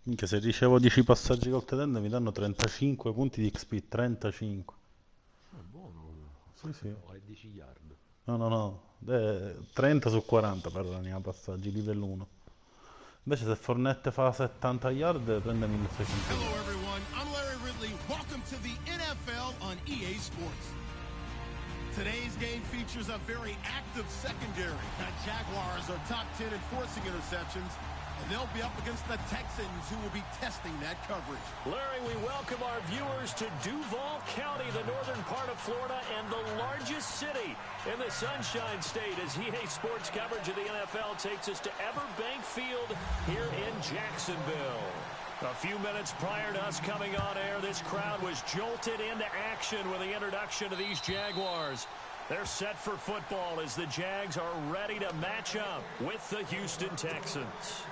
Minchia, se ricevo 10 passaggi col tetende mi danno 35 punti di XP, 35. È buono. Sì, sì. No, è 10 yard. No, no, no, 30 su 40 per la mia passaggi, livello 1. Invece se Fornette fa 70 yard prende 1600 Hello, punti. everyone. I'm Larry Ridley. Welcome to the NFL on EA Sports. Today's game features a very active secondary. The Jaguars are top 10 in forcing interceptions, and they'll be up against the Texans, who will be testing that coverage. Larry, we welcome our viewers to Duval County, the northern part of Florida, and the largest city in the Sunshine State, as EA Sports coverage of the NFL takes us to Everbank Field here in Jacksonville. A few minutes prior to us coming on air, this crowd was jolted into action with the introduction of these Jaguars. They're set for football as the Jags are ready to match up with the Houston Texans.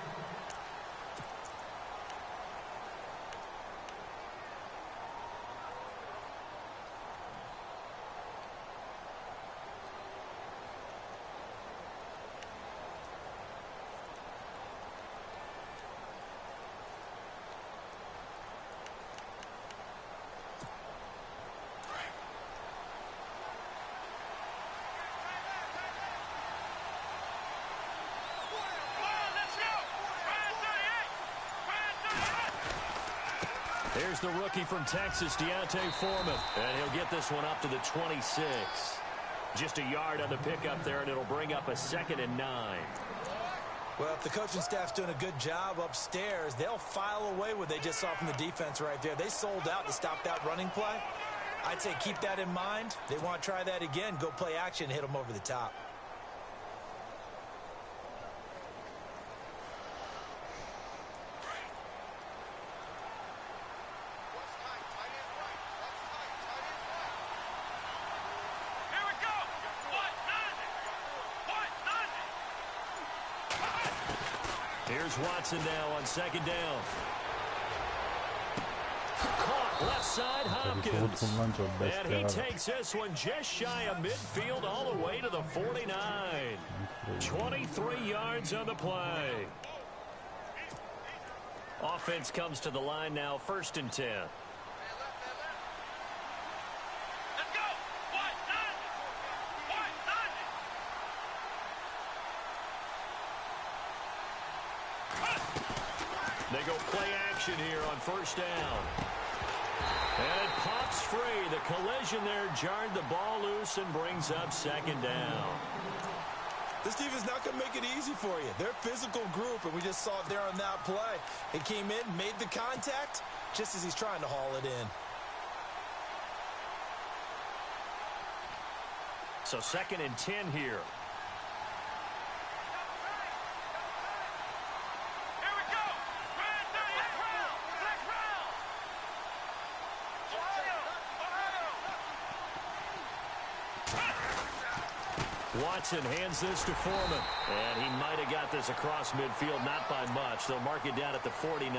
Here's the rookie from Texas, Deontay Foreman. And he'll get this one up to the 26. Just a yard on the pickup there, and it'll bring up a 2nd and 9. Well, if the coaching staff's doing a good job upstairs, they'll file away what they just saw from the defense right there. They sold out to stop that running play. I'd say keep that in mind. They want to try that again. Go play action, hit them over the top. Here's Watson now on 2nd down. Caught left side Hopkins. And he takes this one just shy of midfield all the way to the 49. 23 yards on the play. Offense comes to the line now, 1st and 10. They go play action here on 1st down. And it pops free. The collision there jarred the ball loose and brings up 2nd down. This defense not going to make it easy for you. They're a physical group, and we just saw it there on that play. He came in, made the contact, just as he's trying to haul it in. So 2nd and 10 here. Watson hands this to Foreman. And he might have got this across midfield, not by much. They'll mark it down at the 49.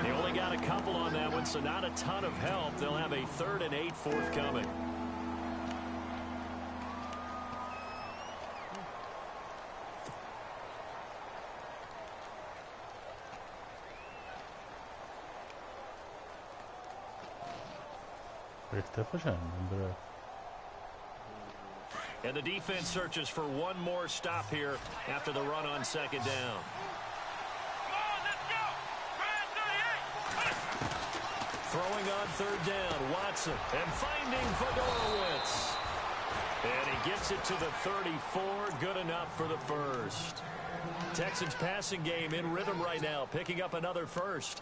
They only got a couple on that one, so not a ton of help. They'll have a 3rd and 8 forthcoming. Che stai facendo, Andrea? And the defense searches for one more stop here after the run on 2nd down. Throwing on 3rd down, Watson, and finding Fedorowicz. And he gets it to the 34, good enough for the 1st. Texans passing game in rhythm right now, picking up another 1st.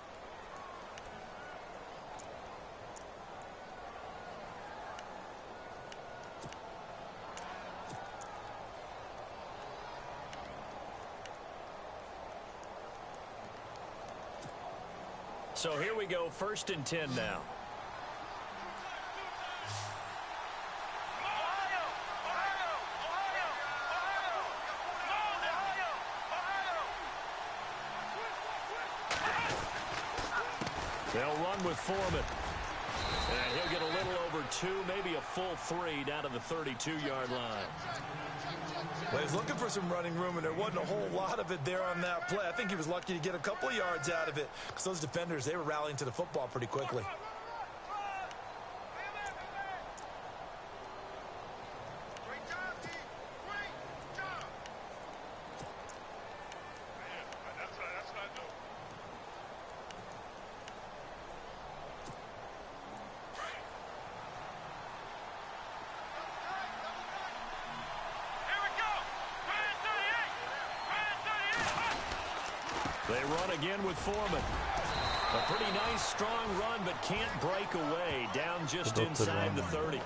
So here we go, 1st and 10 now. They'll run with Foreman. And he'll get a little over 2, maybe a full 3 down to the 32-yard line. Well, he was looking for some running room, and there wasn't a whole lot of it there on that play. I think he was lucky to get a couple of yards out of it because those defenders, they were rallying to the football pretty quickly. They run again with Foreman. A pretty nice, strong run, but can't break away. Down just inside the 30.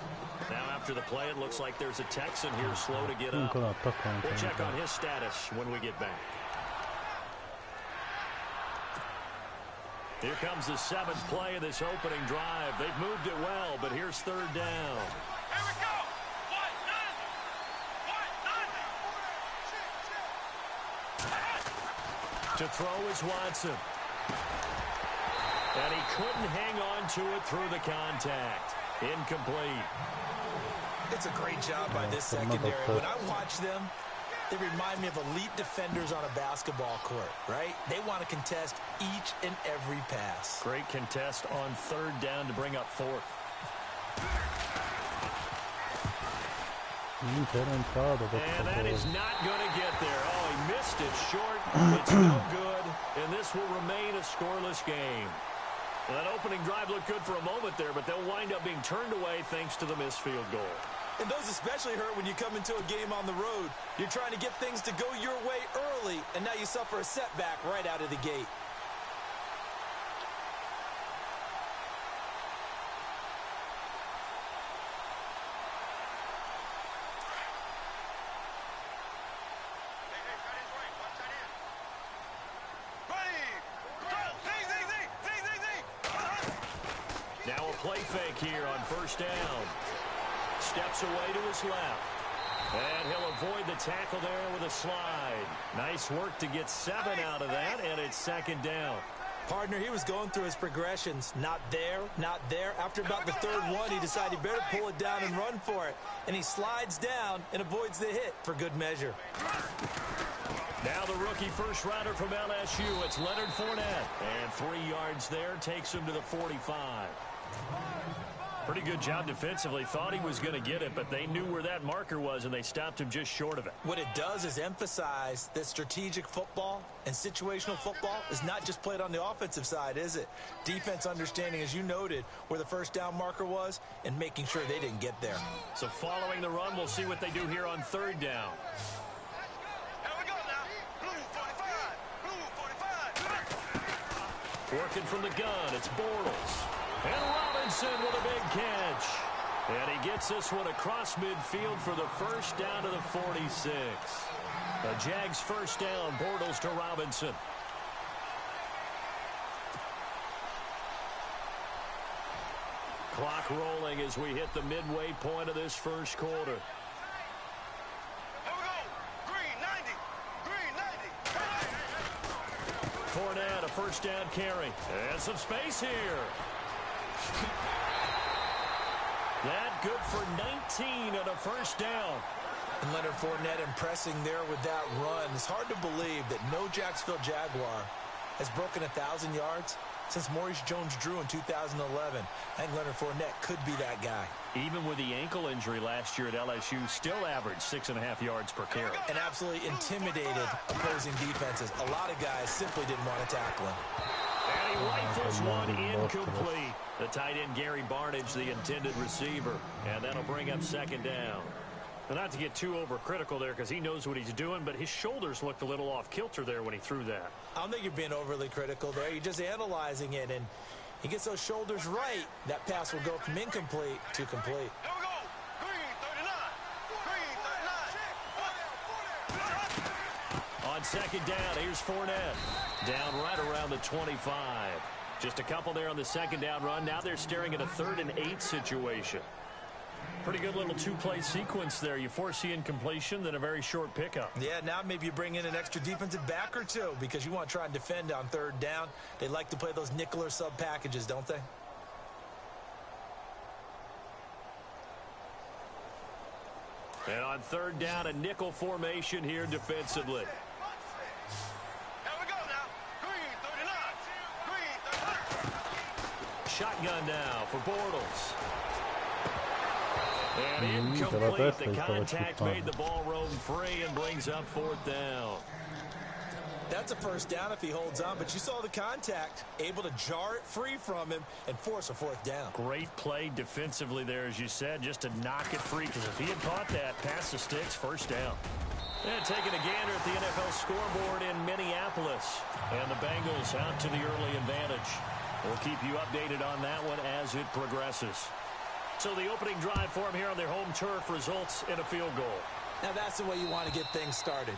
Now after the play, it looks like there's a Texan here slow to get up. We'll check on his status when we get back. Here comes the 7th play of this opening drive. They've moved it well, but here's 3rd down. Here we go. To throw is Watson. And he couldn't hang on to it through the contact. Incomplete. It's a great job by this secondary. When I watch them, they remind me of elite defenders on a basketball court, right? They want to contest each and every pass. Great contest on 3rd down to bring up 4th. And that is not going to get there. Oh, he missed it short. It's no good, and this will remain a scoreless game. Well, that opening drive looked good for a moment there, but they'll wind up being turned away thanks to the missed field goal. And those especially hurt when you come into a game on the road. You're trying to get things to go your way early, and now you suffer a setback right out of the gate. Now a play fake here on 1st down. Steps away to his left. And he'll avoid the tackle there with a slide. Nice work to get 7 out of that, and it's 2nd down. Partner, he was going through his progressions. Not there, not there. After about the 3rd one, he decided he better pull it down and run for it. And he slides down and avoids the hit for good measure. Now the rookie first rounder from LSU, it's Leonard Fournette. And 3 yards there takes him to the 45. Pretty good job defensively. Thought he was going to get it, but they knew where that marker was, and they stopped him just short of it. What it does is emphasize that strategic football and situational football is not just played on the offensive side, is it? Defense understanding, as you noted, where the 1st down marker was and making sure they didn't get there. So following the run, we'll see what they do here on 3rd down. Working from the gun, it's Bortles. And Robinson with a big catch. And he gets this one across midfield for the 1st down to the 46. The Jags 1st down, Bortles to Robinson. Clock rolling as we hit the midway point of this 1st quarter. Fournette, a 1st down carry. And some space here. That good for 19 on a 1st down. And Leonard Fournette impressing there with that run. It's hard to believe that no Jacksonville Jaguar has broken 1,000 yards since Maurice Jones-Drew in 2011. I think Leonard Fournette could be that guy. Even with the ankle injury last year at LSU, still averaged 6.5 yards per carry. And absolutely intimidated opposing defenses. A lot of guys simply didn't want to tackle him. And he rifles one incomplete. The tight end Gary Barnage, the intended receiver. And that'll bring up 2nd down. And not to get too overcritical there because he knows what he's doing, but his shoulders looked a little off kilter there when he threw that. I don't think you're being overly critical there. You're just analyzing it, and he gets those shoulders right. That pass will go from incomplete to complete. Here we go. Green 39. On 2nd down, here's Fournette. Down right around the 25. Just a couple there on the 2nd down run. Now they're staring at a 3rd and 8 situation. Pretty good little 2-play sequence there. You force the incompletion, then a very short pickup. Yeah, now maybe you bring in an extra defensive back or two because you want to try and defend on 3rd down. They like to play those nickel or sub packages, don't they? And on third down, a nickel formation here defensively. Here we go now. Green 39. Green 39. Shotgun now for Bortles. And Della incomplete. testa The gli stava contact made the scippando. ball roam free and brings up fourth down. That's a first down if he holds on, but you saw the contact, able to jar it free from him and force a fourth down. Great play defensively there, as you said, just to knock it free, because if he had caught that, past the sticks, first down. And taking a gander at the NFL scoreboard in Minneapolis. And the Bengals out to the early advantage. We'll keep you updated on that one as it progresses. So the opening drive for them here on their home turf results in a field goal. Now that's the way you want to get things started.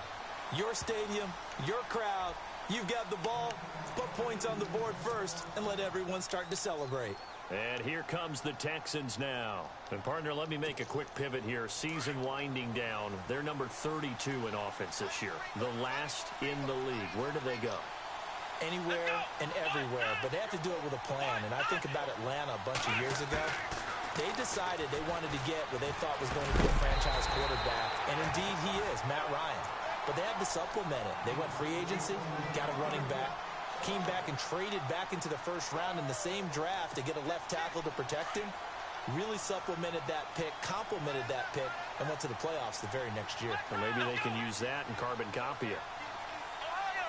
Your stadium, your crowd, you've got the ball, put points on the board first and let everyone start to celebrate. And here comes the Texans now. And partner, let me make a quick pivot here. Season winding down. They're number 32 in offense this year. The last in the league. Where do they go? Anywhere and everywhere, but they have to do it with a plan. And I think about Atlanta a bunch of years ago. They decided they wanted to get what they thought was going to be a franchise quarterback, and indeed he is, Matt Ryan. But they had to supplement it. They went free agency, got a running back, came back and traded back into the first round in the same draft to get a left tackle to protect him. Really supplemented that pick, complemented that pick, and went to the playoffs the very next year. Or maybe they can use that and carbon copy it. Ohio.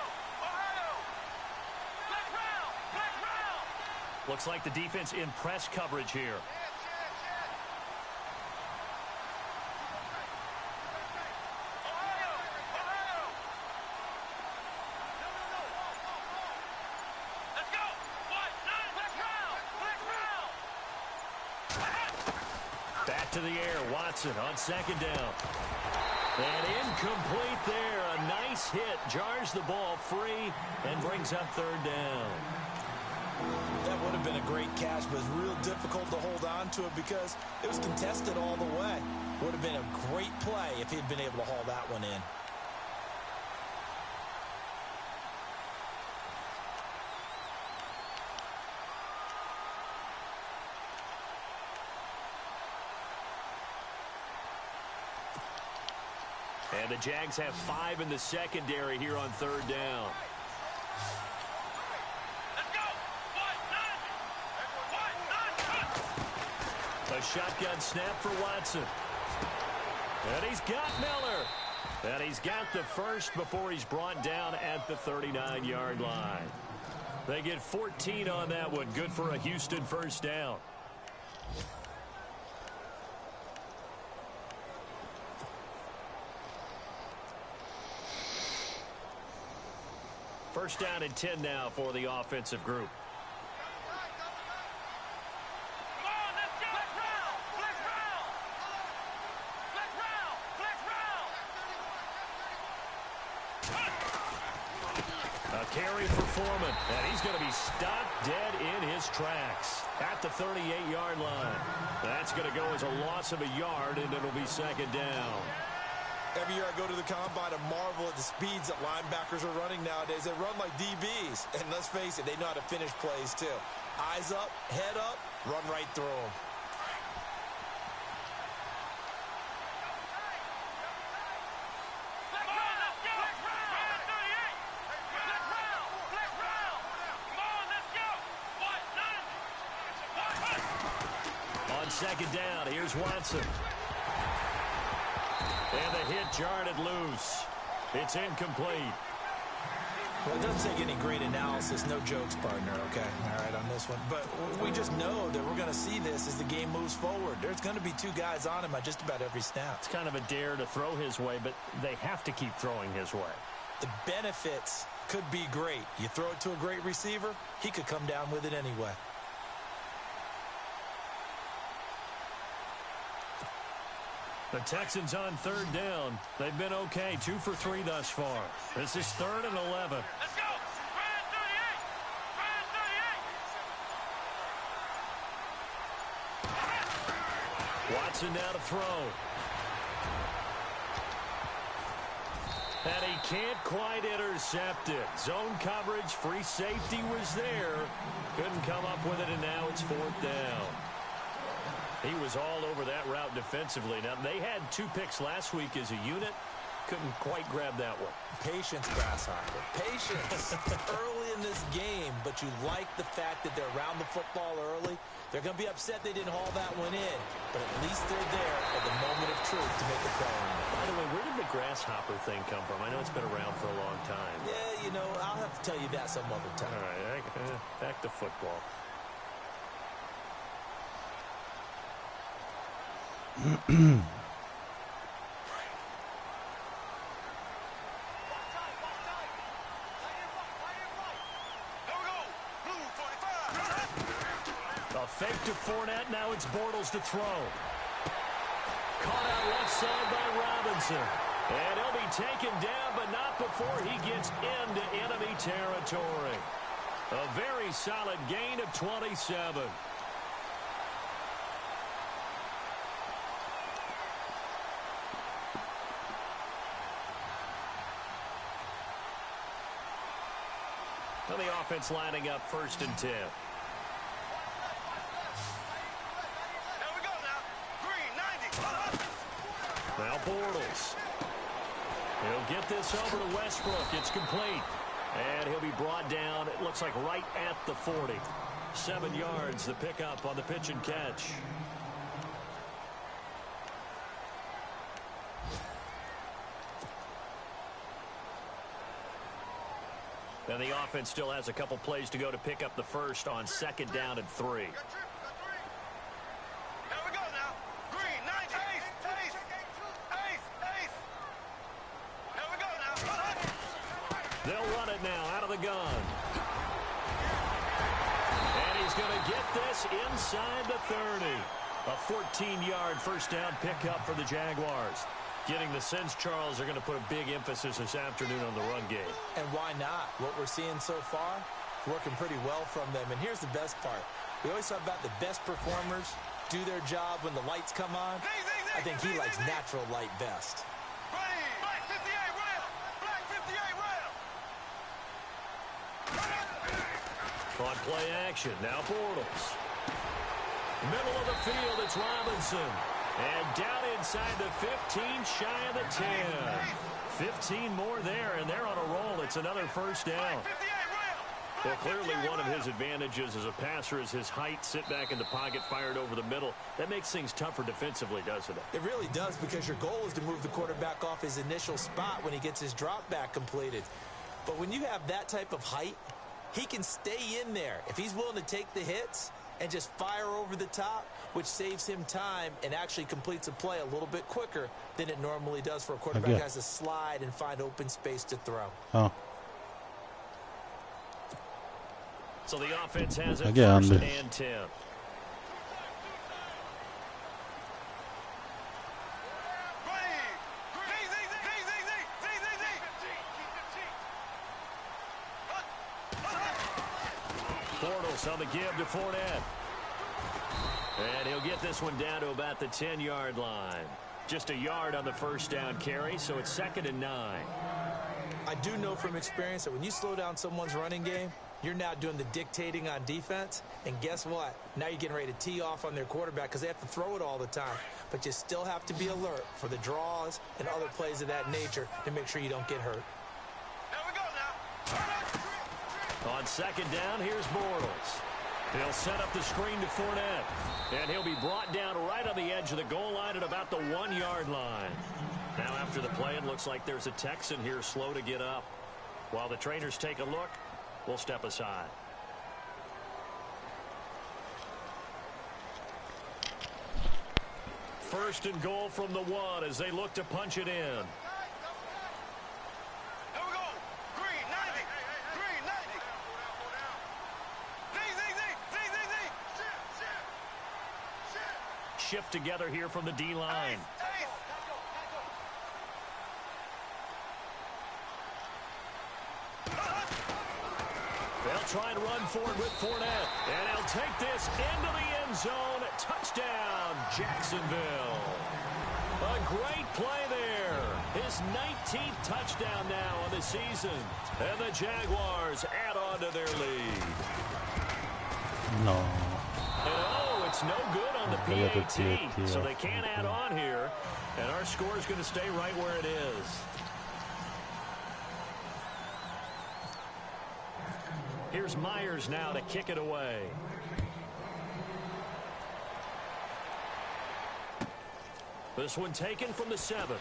Black round. Black round. Looks like the defense in press coverage here. Back to the air, Watson on second down. And incomplete there. A nice hit. Jars the ball free and brings up third down. That would have been a great catch, but it's real difficult to hold on to it because it was contested all the way. Would have been a great play if he had been able to haul that one in. And the Jags have 5 in the secondary here on third down. Let's go. A shotgun snap for Watson. And he's got Miller. And he's got the first before he's brought down at the 39-yard line. They get 14 on that one. Good for a Houston first down. First down and 10 now for the offensive group. Come on, let's go. Flex round. Flex round. Flex round. Flex round. A carry for Foreman. And he's going to be stopped dead in his tracks at the 38-yard line. That's going to go as a loss of a yard, and it'll be second down. Every year I go to the combine and marvel at the speeds that linebackers are running nowadays. They run like DBs. And let's face it, they know how to finish plays too. Eyes up, head up, run right through them. Flex round. Let's go. Flex round. 38. Flex round. Flex round. Come on, let's go. What? On second down, here's Watson. And the hit jarred it loose. It's incomplete. Well, it doesn't take any great analysis. No jokes, partner, okay? All right, on this one. But we just know that we're going to see this as the game moves forward. There's going to be 2 guys on him at just about every snap. It's kind of a dare to throw his way, but they have to keep throwing his way. The benefits could be great. You throw it to a great receiver, he could come down with it anyway. The Texans on third down. They've been okay, 2 for 3 thus far. This is 3rd and 11. Let's go. Brand 38. Brand 38. Watson now to throw. And he can't quite intercept it. Zone coverage, free safety was there. Couldn't come up with it, and now it's 4th down. He was all over that route defensively. Now, they had 2 picks last week as a unit. Couldn't quite grab that one. Patience, Grasshopper. Patience early in this game, but you like the fact that they're around the football early. They're going to be upset they didn't haul that one in, but at least they're there at the moment of truth to make a play. By the way, where did the grasshopper thing come from? I know it's been around for a long time. Yeah, you know, I'll have to tell you that some other time. All right, back to football. A fake to Fournette. Now it's Bortles to throw. Caught out left side by Robinson. And he'll be taken down, but not before he gets into enemy territory. A very solid gain of 27. And the offense lining up 1st and 10. Now Bortles. He'll get this over to Westbrook. It's complete. And he'll be brought down, it looks like right at the 40. 7 yards, the pickup on the pitch and catch. And the offense still has a couple plays to go to pick up the first on 2nd down and 3. They'll run it now out of the gun. And he's going to get this inside the 30. A 14-yard 1st down pickup for the Jaguars. Getting the sense, Charles, are going to put a big emphasis this afternoon on the run game. And why not? What we're seeing so far, working pretty well from them. And here's the best part. We always talk about the best performers do their job when the lights come on. I think he likes natural light best. On play action, now Bortles. Middle of the field, it's Robinson. And down inside the 15, shy of the 10. 15 more there, and they're on a roll. It's another 1st down. Well, clearly one of his advantages as a passer is his height. Sit back in the pocket, fired over the middle. That makes things tougher defensively, doesn't it? It really does, because your goal is to move the quarterback off his initial spot when he gets his drop back completed. But when you have that type of height, he can stay in there if he's willing to take the hits and just fire over the top, which saves him time and actually completes a play a little bit quicker than it normally does for a quarterback who has to slide and find open space to throw. Oh. So the offense has it 1st and 10. Bortles on the give to Fournette. And he'll get this one down to about the 10-yard line. Just a yard on the 1st down carry, so it's 2nd and 9. I do know from experience that when you slow down someone's running game, you're now doing the dictating on defense. And guess what? Now you're getting ready to tee off on their quarterback because they have to throw it all the time. But you still have to be alert for the draws and other plays of that nature to make sure you don't get hurt. On 2nd down, here's Bortles. He'll set up the screen to Fournette. And he'll be brought down right on the edge of the goal line at about the 1-yard line. Now after the play, it looks like there's a Texan here slow to get up. While the trainers take a look, we'll step aside. First and goal from the 1 as they look to punch it in. Shift together here from the D-line. They'll try and run forward with Fournette. And he'll take this into the end zone. Touchdown, Jacksonville. A great play there. His 19th touchdown now on the season. And the Jaguars add on to their lead. No. And it's It's no good on the PAT, so they can't add on here, and our score is going to stay right where it is. Here's Myers now to kick it away. This one taken from the 7.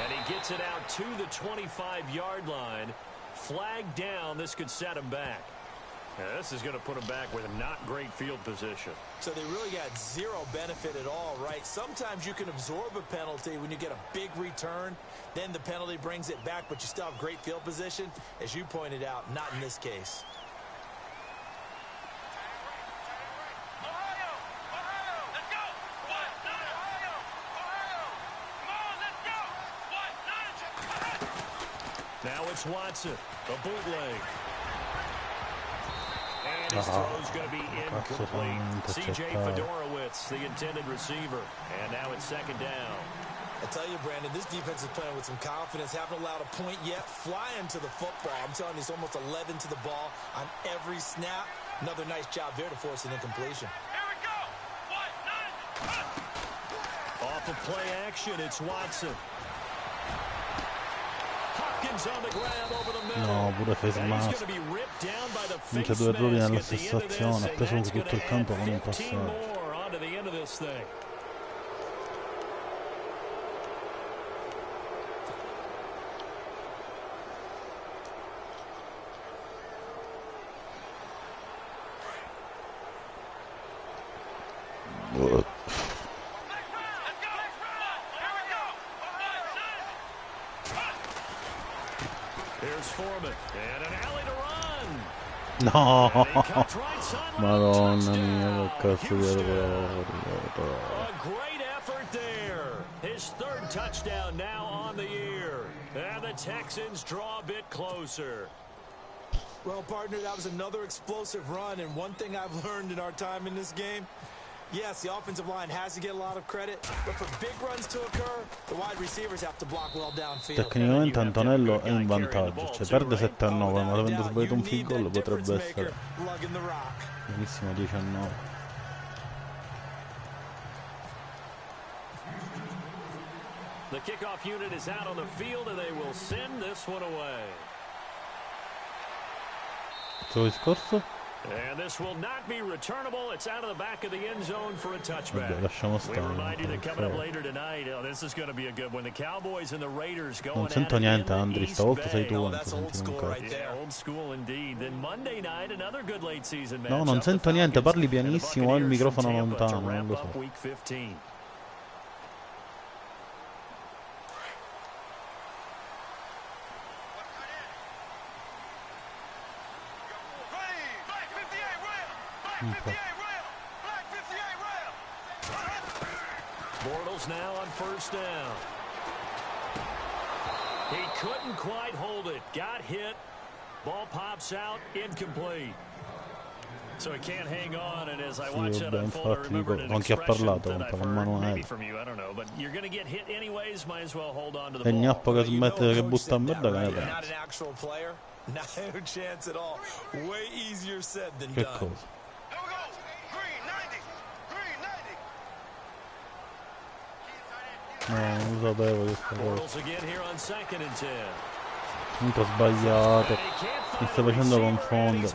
And he gets it out to the 25-yard line. Flag down. This could set him back. Yeah, this is going to put him back with not great field position. So they really got zero benefit at all, right? Sometimes you can absorb a penalty when you get a big return. Then the penalty brings it back, but you still have great field position. As you pointed out, not in this case. Now it's Watson, a bootleg. And his throw's going to be incomplete. C.J. Fedorowicz, the intended receiver. And now it's second down. I tell you, Brandon, this defense is playing with some confidence. Haven't allowed a point yet. Flying to the football. I'm telling you, it's almost 11 to the ball on every snap. Another nice job there to force an incompletion. Here we go. Off of play action, it's Watson. Hopkins on the grab over the middle. No, pure face mask. Non c'è 2 errori nella stessa azione. Ha preso tutto il campo con un passaggio. No, Madonna mia, che cazzo di errore. A great effort there. His third touchdown now on the year. And the Texans draw a bit closer. Well, partner, that was another explosive run, and one thing I've learned in our time in this game, yes, the offensive line has to get a lot of credit, but for big runs to occur, the wide receivers have to block well downfield. Tecnicamente Antonello è in vantaggio, cioè perde 7-9, ma avendo sbagliato un field goal potrebbe essere benissimo 19. The kickoff unit is out on the field and they will send this one away. Questo discorso? And this will not be returnable. It's out of the back of the end zone for a touchback. Vabbè, lasciamo We stare. remind you that coming up later tonight, this is going to be a good one. The Cowboys and the Raiders going Non sento niente, Andri, stavolta sei tu. No, that's old school right there. Yeah, old school indeed. Then Monday night, another good late season match. No, non sento niente, parli pianissimo, ho il microfono lontano, non lo so. Week 15. Bortles now on first down. He couldn't quite hold it. Got hit. Ball pops out. Incomplete. So he can't hang on, and as I watch that unfold, I remembered an expression that I've heard, maybe from you, I don't know, but you're going to get hit anyways, might as well hold on to the E ball. Gnappo che smette che butta a merda, che ne Not pensi? an actual player. No chance at all. Way easier said than Che done. cosa? Here we go. Green 90. Green 90. No, non lo sapevo questa cosa. Bortles again here on second and 10. Comunque ho sbagliato. Mi sto facendo confondere.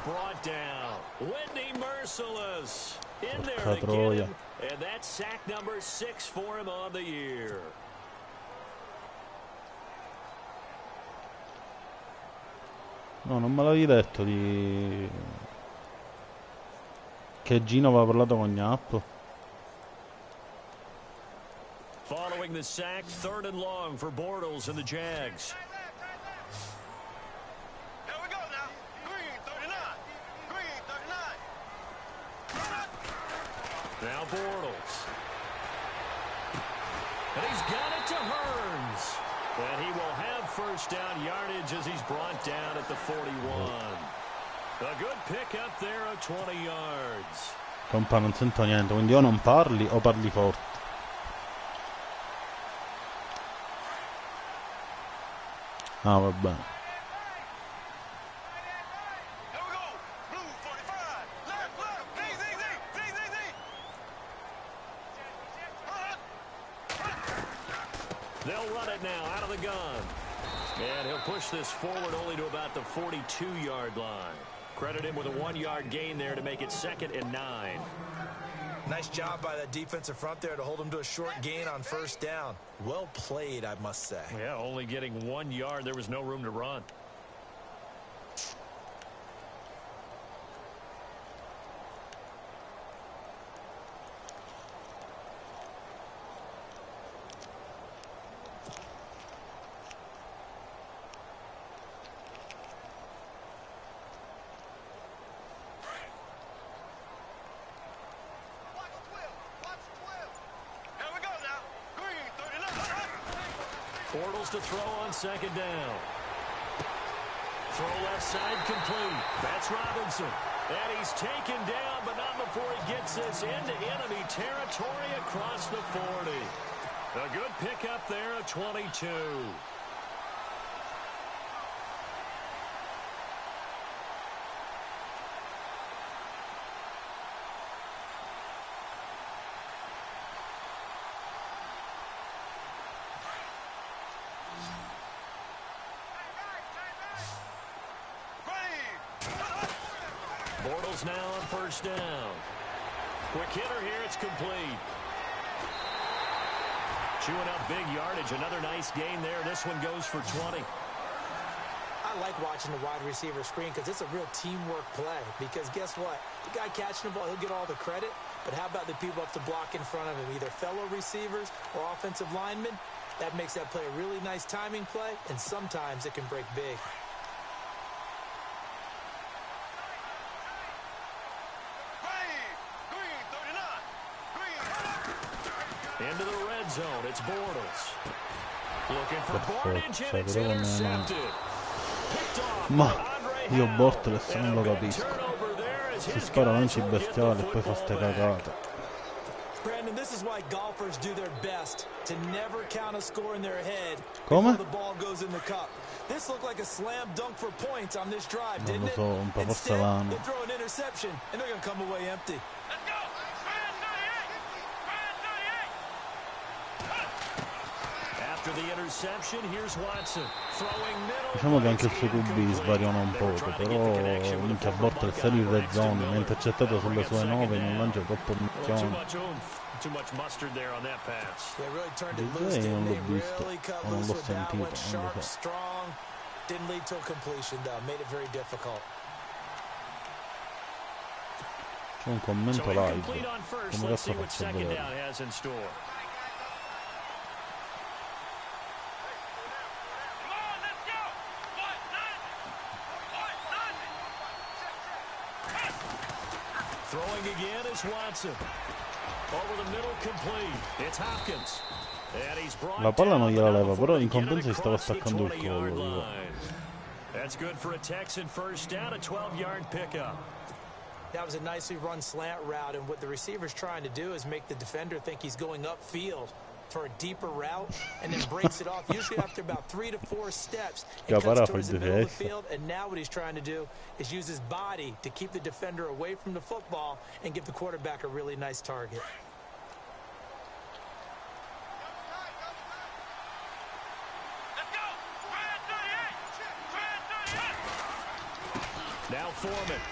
Whitney merciless in there Porca to troia. get him, and that's sack number 6 for him on the year. No, non me l'avevi detto di... che Gino aveva parlato con Gnappo. Following the sack, 3rd and long for Bortles and the Jags. Here we go now. Green 39. Green 39. Now Bortles. And he's got it to Hearns. And he will have first down yardage as he's brought down at the 41. A good pickup there of 20 yards. Compa, non sento niente, quindi o non parli o parli forte. Ah, va bene. Here we go. Blue 45. Left, left. Easy, easy. They'll run it now out of the gun. And he'll push this forward only to about the 42-yard line. Credit him with a 1-yard gain there to make it 2nd and 9. Nice job by that defensive front there to hold him to a short gain on first down. Well played, I must say. Yeah, only getting 1 yard. There was no room to run. Bortles to throw on 2nd down. Throw left side complete. That's Robinson. And he's taken down, but not before he gets this into enemy territory across the 40. A good pickup there at 22. Bortles now on first down. Quick hitter here, it's complete. Chewing up big yardage, another nice gain there. This one goes for 20. I like watching the wide receiver screen because it's a real teamwork play. Because guess what? The guy catching the ball, he'll get all the credit. But how about the people up to block in front of him, either fellow receivers or offensive linemen? That makes that play a really nice timing play, and sometimes it can break big. Into the red zone, it's Bortles. Looking for Bortles, and it's intercepted. Ma io Bortles non lo capisco. Si spara lanci bestiali e poi fa ste cagate. Brandon, this is why golfers do their best to never count a score in their head Come? before the ball goes in the cup. This looked like a slam dunk for points on this drive, Non didn't lo so, un it? po' Instead, porcellano. they throw an interception, and they're going to come away empty. Let's go. Brand 38. Brand 38. After the interception, here's Watson. Throwing middle. Diciamo che anche il suo QB svariano un poco, però minchia a volte il serie in red zone mi ha intercettato sulle sue 9 in un lancio troppo minchione. Too much mustard there on that pass. They really turned it DJ loose, non didn't l'ho they? visto, Really cut o non loose l'ho with that sentito, one. non Sharp, lo so. strong. Didn't lead to a completion, though. Made it very difficult. C'è un commento live, incomplete on first. come Let's see cazzo what faccio a second vedere? down has in store. Come on, let's go. What? What? Throwing again is Watson. Over the middle, complete. It's Hopkins. And he's brought La palla non gliela down leva, però in before compenso gli stava across the staccando il 20-yard collo. line. That's good for a Texan first down, a 12-yard pickup. That was a nicely run slant route, and what the receiver's trying to do is make the defender think he's going upfield for a deeper route, and then breaks it off, usually after about 3 to 4 steps. It cuts towards the middle of the field, and now what he's trying to do is use his body to keep the defender away from the football and give the quarterback a really nice target. Let's go. Brand 38. Brand 38. Now Foreman.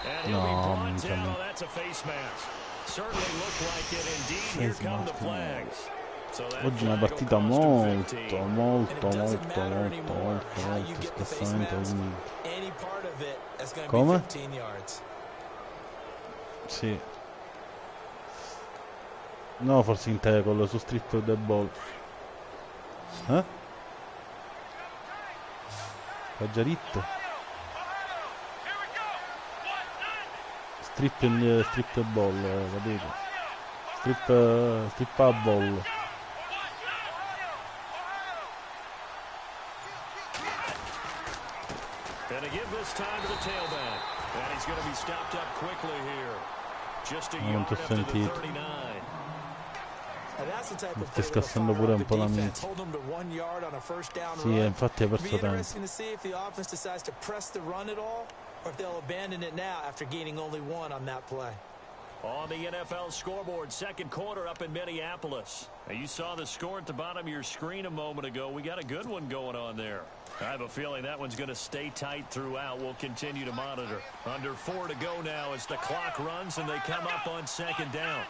And he'll No, be brought minchia, down. no. Oh, that's a face mask. Certainly looked like it indeed. Here Face come the mask, no. flags. So that Oggi è una flag partita will cost him molto, 15. molto, And it doesn't molto, matter molto, anymore molto, how you molto get the face scassante. mask. Quindi Any part of it is going to Come? be 15 yards. sì. No, forse in tackle su strip the ball. Eh? Paggiaritto. Here we go. What? Strip the ball, capito? Strip a ball. And to give this time to the tailback. And he's going to be stopped up quickly here. Just a Non yard t'ho up to the sentito. 39. And that's the type Mi of stai play that'll scassando fire pure up un the po' la defense, mente. hold them to 1 yard on a first down Sì, run. infatti hai It'll perso be tempo. interesting to see if the offense decides to press the run at all, or if they'll abandon it now after gaining only 1 on that play. On the NFL scoreboard, second quarter up in Minneapolis. Now, you saw the score at the bottom of your screen a moment ago. We got a good one going on there. I have a feeling that one's going to stay tight throughout. We'll continue to monitor. Under 4 to go now as the clock runs and they come up on second down.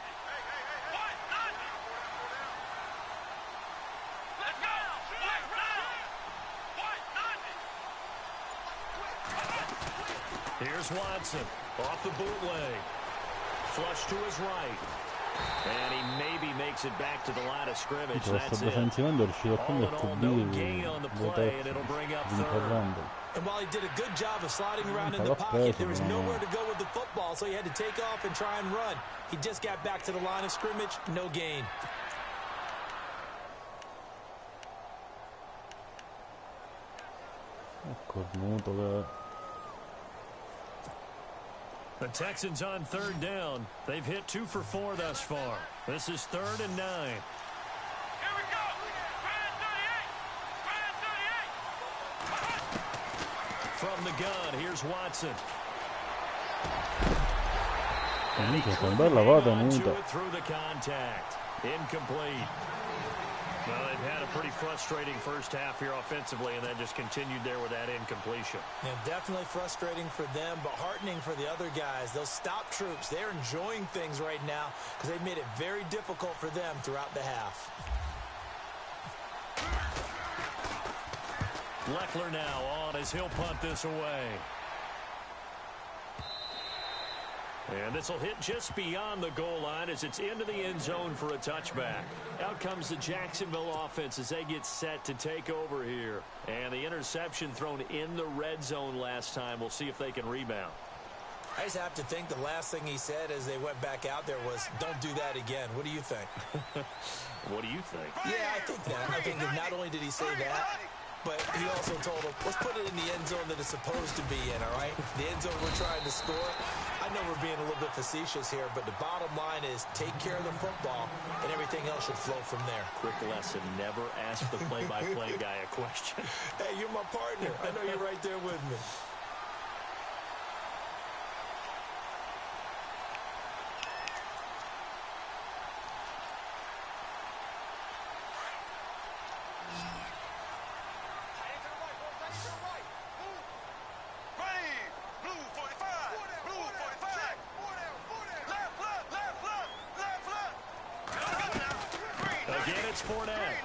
Here's Watson off the bootleg. Flush to his right. And he maybe makes it back to the line of scrimmage. That's it. Defensivamente è riuscito a All in prendersi all, no gain on the play, and it'll bring up third. And while he did a good job of sliding around in the pocket, there was nowhere to go with the football, so he had to take off and try and run. He just got back to the line of scrimmage, no gain. Cornuto che... The Texans on third down. They've hit 2 for 4 thus far. This is 3rd and 9. Here we go. Brand 38. From the gun, here's Watson. Bella va tenuta. Through the contact. Incomplete. Well, they've had a pretty frustrating first half here offensively, and that just continued there with that incompletion. Yeah, definitely frustrating for them, but heartening for the other guys. Those stop troops, they're enjoying things right now because they've made it very difficult for them throughout the half. Leckler now on as he'll punt this away. And this will hit just beyond the goal line as it's into the end zone for a touchback. Out comes the Jacksonville offense as they get set to take over here. And the interception thrown in the red zone last time. We'll see if they can rebound. I just have to think the last thing he said as they went back out there was, don't do that again. What do you think? What do you think? Yeah, I think that. I think that not only did he say that, but he also told him, let's put it in the end zone that it's supposed to be in, all right? The end zone we're trying to score. I know we're being a little bit facetious here, but the bottom line is take care of the football, and everything else should flow from there. Quick lesson, never ask the play-by-play guy a question. Hey, you're my partner. I know you're right there with me. Again, it's Fournette.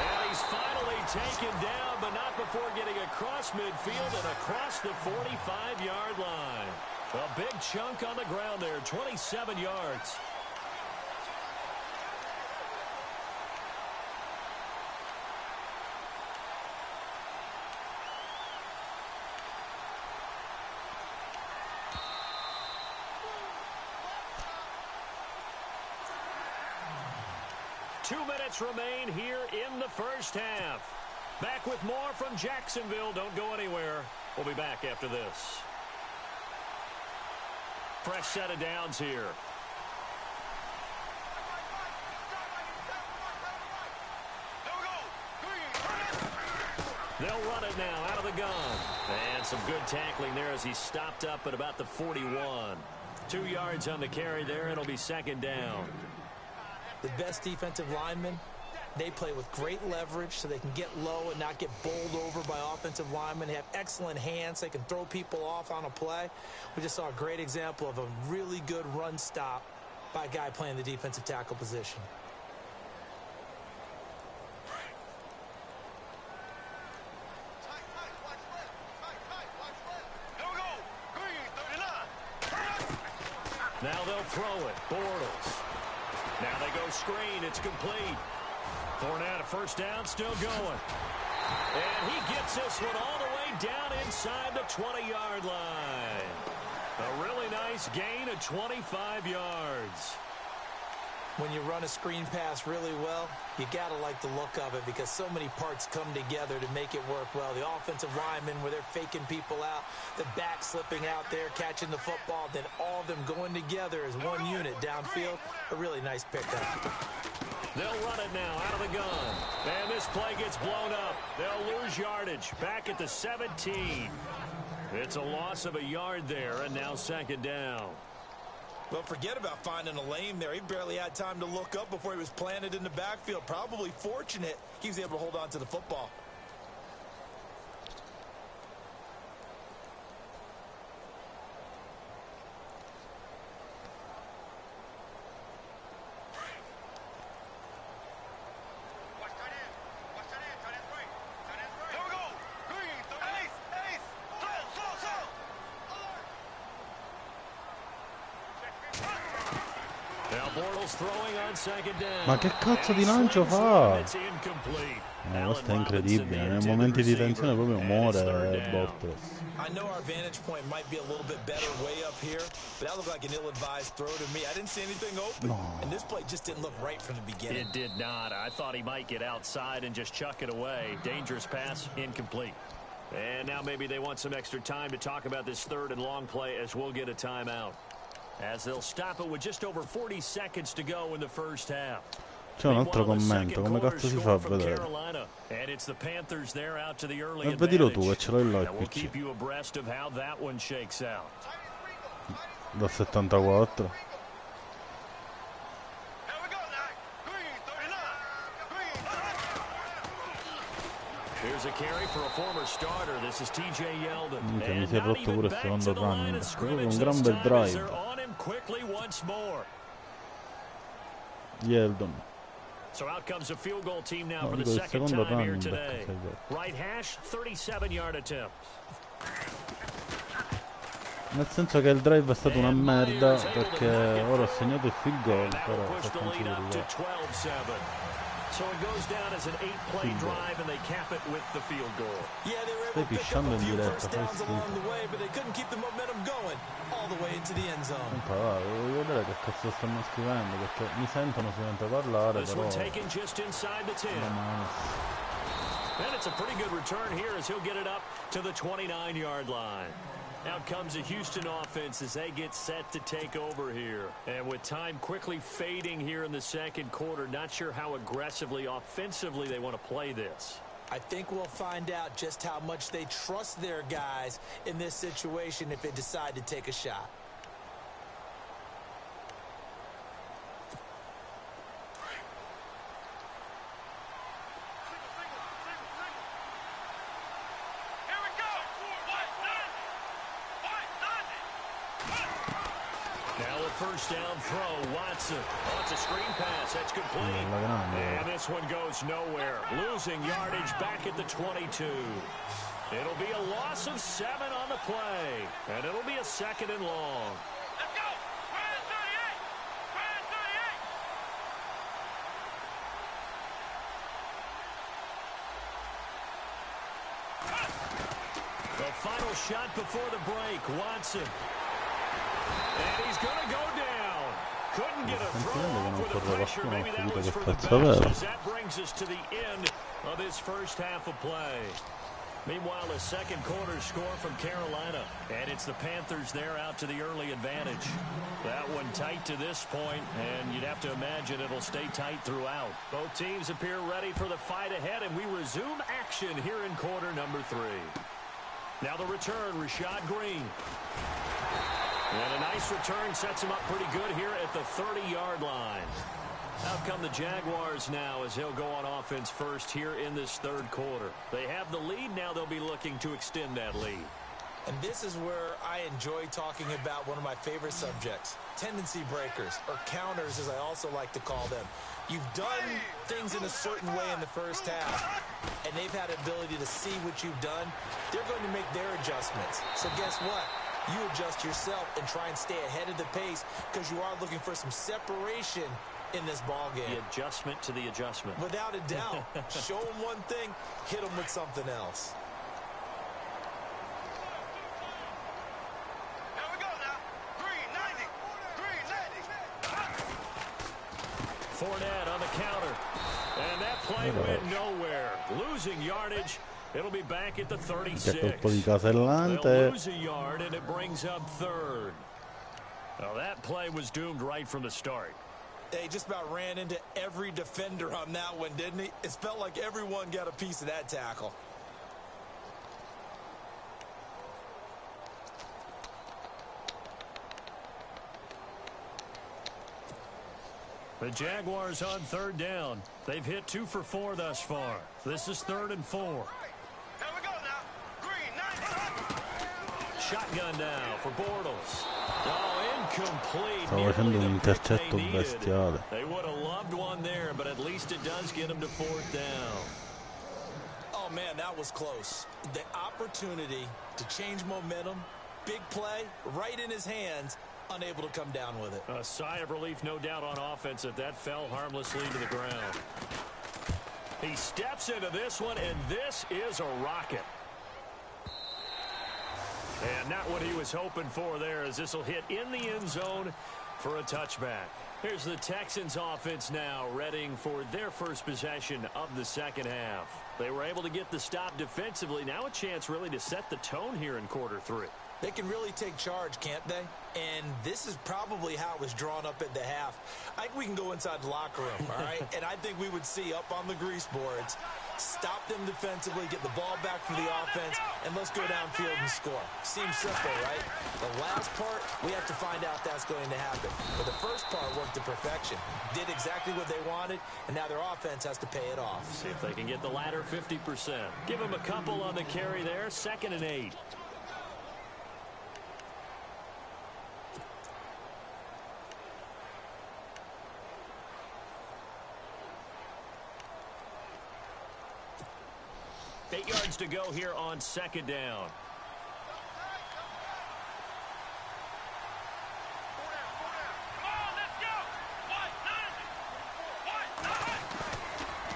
And he's finally taken down, but not before getting across midfield and across the 45-yard line. A big chunk on the ground there, 27 yards. Remain here in the first half. Back with more from Jacksonville. Don't go anywhere. We'll be back after this. Fresh set of downs here. They'll run it now out of the gun. And some good tackling there as he stopped up at about the 41. 2 yards on the carry there. It'll be second down. The best defensive linemen, they play with great leverage so they can get low and not get bowled over by offensive linemen. They have excellent hands. They can throw people off on a play. We just saw a great example of a really good run stop by a guy playing the defensive tackle position. Now they'll throw it. Bortles. Now they go screen. It's complete. Fournette, a first down, still going. And he gets this one all the way down inside the 20-yard line. A really nice gain of 25 yards. When you run a screen pass really well, you got to like the look of it because so many parts come together to make it work well. The offensive linemen, where they're faking people out, the back slipping out there, catching the football, then all of them going together as one unit downfield. A really nice pickup. They'll run it now out of the gun. And this play gets blown up. They'll lose yardage back at the 17. It's a loss of a yard there, and now second down. Well, forget about finding a lane there. He barely had time to look up before he was planted in the backfield. Probably fortunate he was able to hold on to the football. Ma che cazzo di lancio fa? Questo è incredibile. Nei momenti di tensione proprio muore Bortles. I know our vantage point might be a little bit better way up here, but that looked like an ill-advised throw to me. I didn't see anything open, and this play just didn't look right from the beginning. It did not. I thought he might get outside and just chuck it away. Dangerous pass, incomplete. And now maybe they want some extra time to talk about this third and long play as we'll get a timeout. As they'll stop it with just over 40 seconds to go in the first half. C'è un altro commento, come cazzo si fa a vedere? E vedilo tu che ce l'hai là il PC. Da 74. Minchia, mi si è rotto pure il secondo run. Proprio un gran bel drive. Yeldon. So out comes a field goal team now for the second time here today. Right hash, 37-yard attempt. Nel senso che il drive è stato una merda perché ora ho segnato il field goal, però se So it goes down as an 8-play drive and they cap it with the field goal. Yeah, they were able to pick up a few first downs along the way, but they couldn't keep the momentum going all the way into the end zone. Voglio vedere che cazzo stanno scrivendo perché mi sentono sicuramente parlare, This one taken just inside the 10. And it's a pretty good return here as he'll get it up to the 29-yard line. Out comes a Houston offense as they get set to take over here. And with time quickly fading here in the second quarter, not sure how aggressively, offensively they want to play this. I think we'll find out just how much they trust their guys in this situation if they decide to take a shot. First down throw, Watson. Oh, it's a screen pass. That's complete. And this one goes nowhere. Losing yardage back at the 22. It'll be a loss of 7 on the play. And it'll be a second and long. Let's go. Brand 38. Brand 38. The final shot before the break, Watson. And he's going to go down. Couldn't get a throw off with the pressure. Maybe that was for the best. That brings us to the end of this first half of play. Meanwhile, a second quarter score from Carolina. And it's the Panthers there out to the early advantage. That one tight to this point, and you'd have to imagine it'll stay tight throughout. Both teams appear ready for the fight ahead, and we resume action here in quarter number 3. Now the return, Rashad Green. And a nice return sets him up pretty good here at the 30-yard line. Out come the Jaguars now as he'll go on offense first here in this third quarter. They have the lead. Now they'll be looking to extend that lead. And this is where I enjoy talking about one of my favorite subjects, tendency breakers, or counters as I also like to call them. You've done things in a certain way in the first half, and they've had the ability to see what you've done. They're going to make their adjustments. So guess what? You adjust yourself and try and stay ahead of the pace because you are looking for some separation in this ball game. The adjustment to the adjustment. Without a doubt. Show them one thing, hit them with something else. Here we go now. 390. 390. Fournette on the counter. And that play went nowhere. Losing yardage. It'll be back at the 36. They'll lose a yard, and it brings up third. Now, that play was doomed right from the start. They just about ran into every defender on that one, didn't he? It felt like everyone got a piece of that tackle. The Jaguars on third down. They've hit 2 for 4 thus far. This is 3rd and 4. Here we go now. Green, 90. Shotgun now for Bortles. Oh, incomplete. Stava facendo un Nearly the pick they intercetto needed. bestiale. They would have loved one there, but at least it does get them to 4th down. Oh, man, that was close. The opportunity to change momentum, big play, right in his hands, unable to come down with it. A sigh of relief, no doubt, on offense if that fell harmlessly to the ground. He steps into this one, and this is a rocket. And not what he was hoping for there, as this will hit in the end zone for a touchback. Here's the Texans offense now, readying for their first possession of the second half. They were able to get the stop defensively. Now a chance really to set the tone here in quarter 3. They can really take charge, can't they? And this is probably how it was drawn up at the half. I think we can go inside the locker room, all right? And I think we would see up on the grease boards, stop them defensively, get the ball back for the offense, and let's go downfield and score. Seems simple, right? The last part, we have to find out that's going to happen. But the first part worked to perfection. Did exactly what they wanted, and now their offense has to pay it off. See if they can get the latter 50%. Give them a couple on the carry there, 2nd and 8. Eight yards to go here on 2nd down.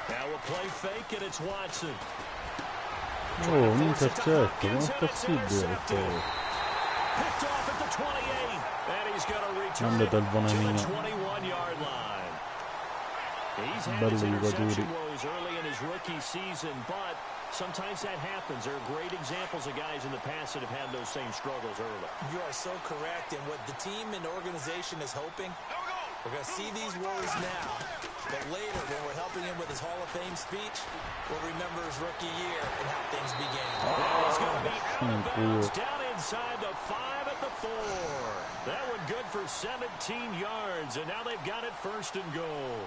Now a play fake, and it's Watson. Oh, un intercetto, com'è possibile? Picked off at the 28, and he's going to return Manda it dal to Bonanino. the 21-yard line. He's had Belli his interception giocatori. woes early in his rookie season, but sometimes that happens. There are great examples of guys in the past that have had those same struggles early. You are so correct, and what the team and organization is hoping, we're going to see these woes now, but later when we're helping him with his Hall of Fame speech, we'll remember his rookie year and how things began. He's going to be out of bounds, down inside the 5 at the 4. That one good for 17 yards, and now they've got it 1st and goal.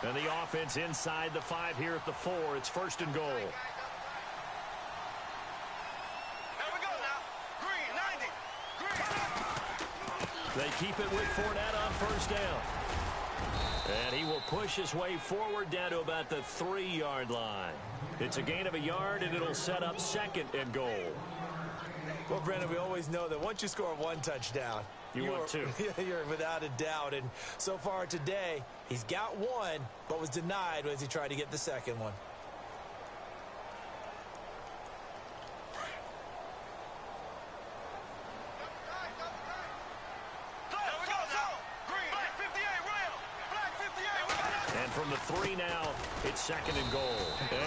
And the offense inside the 5 here at the 4. It's 1st and goal. Here we go now. Green, 90. Green. They keep it with Fournette on 1st down. And he will push his way forward down to about the 3-yard line. It's a gain of a yard, and it'll set up 2nd and goal. Well, Brendan, we always know that once you score one touchdown, You want two. You're without a doubt. And so far today, he's got one, but was denied as he tried to get the second one. Here we go now. Green, black 58, round. Black 58, we got it. And from the 3 now, it's 2nd and goal.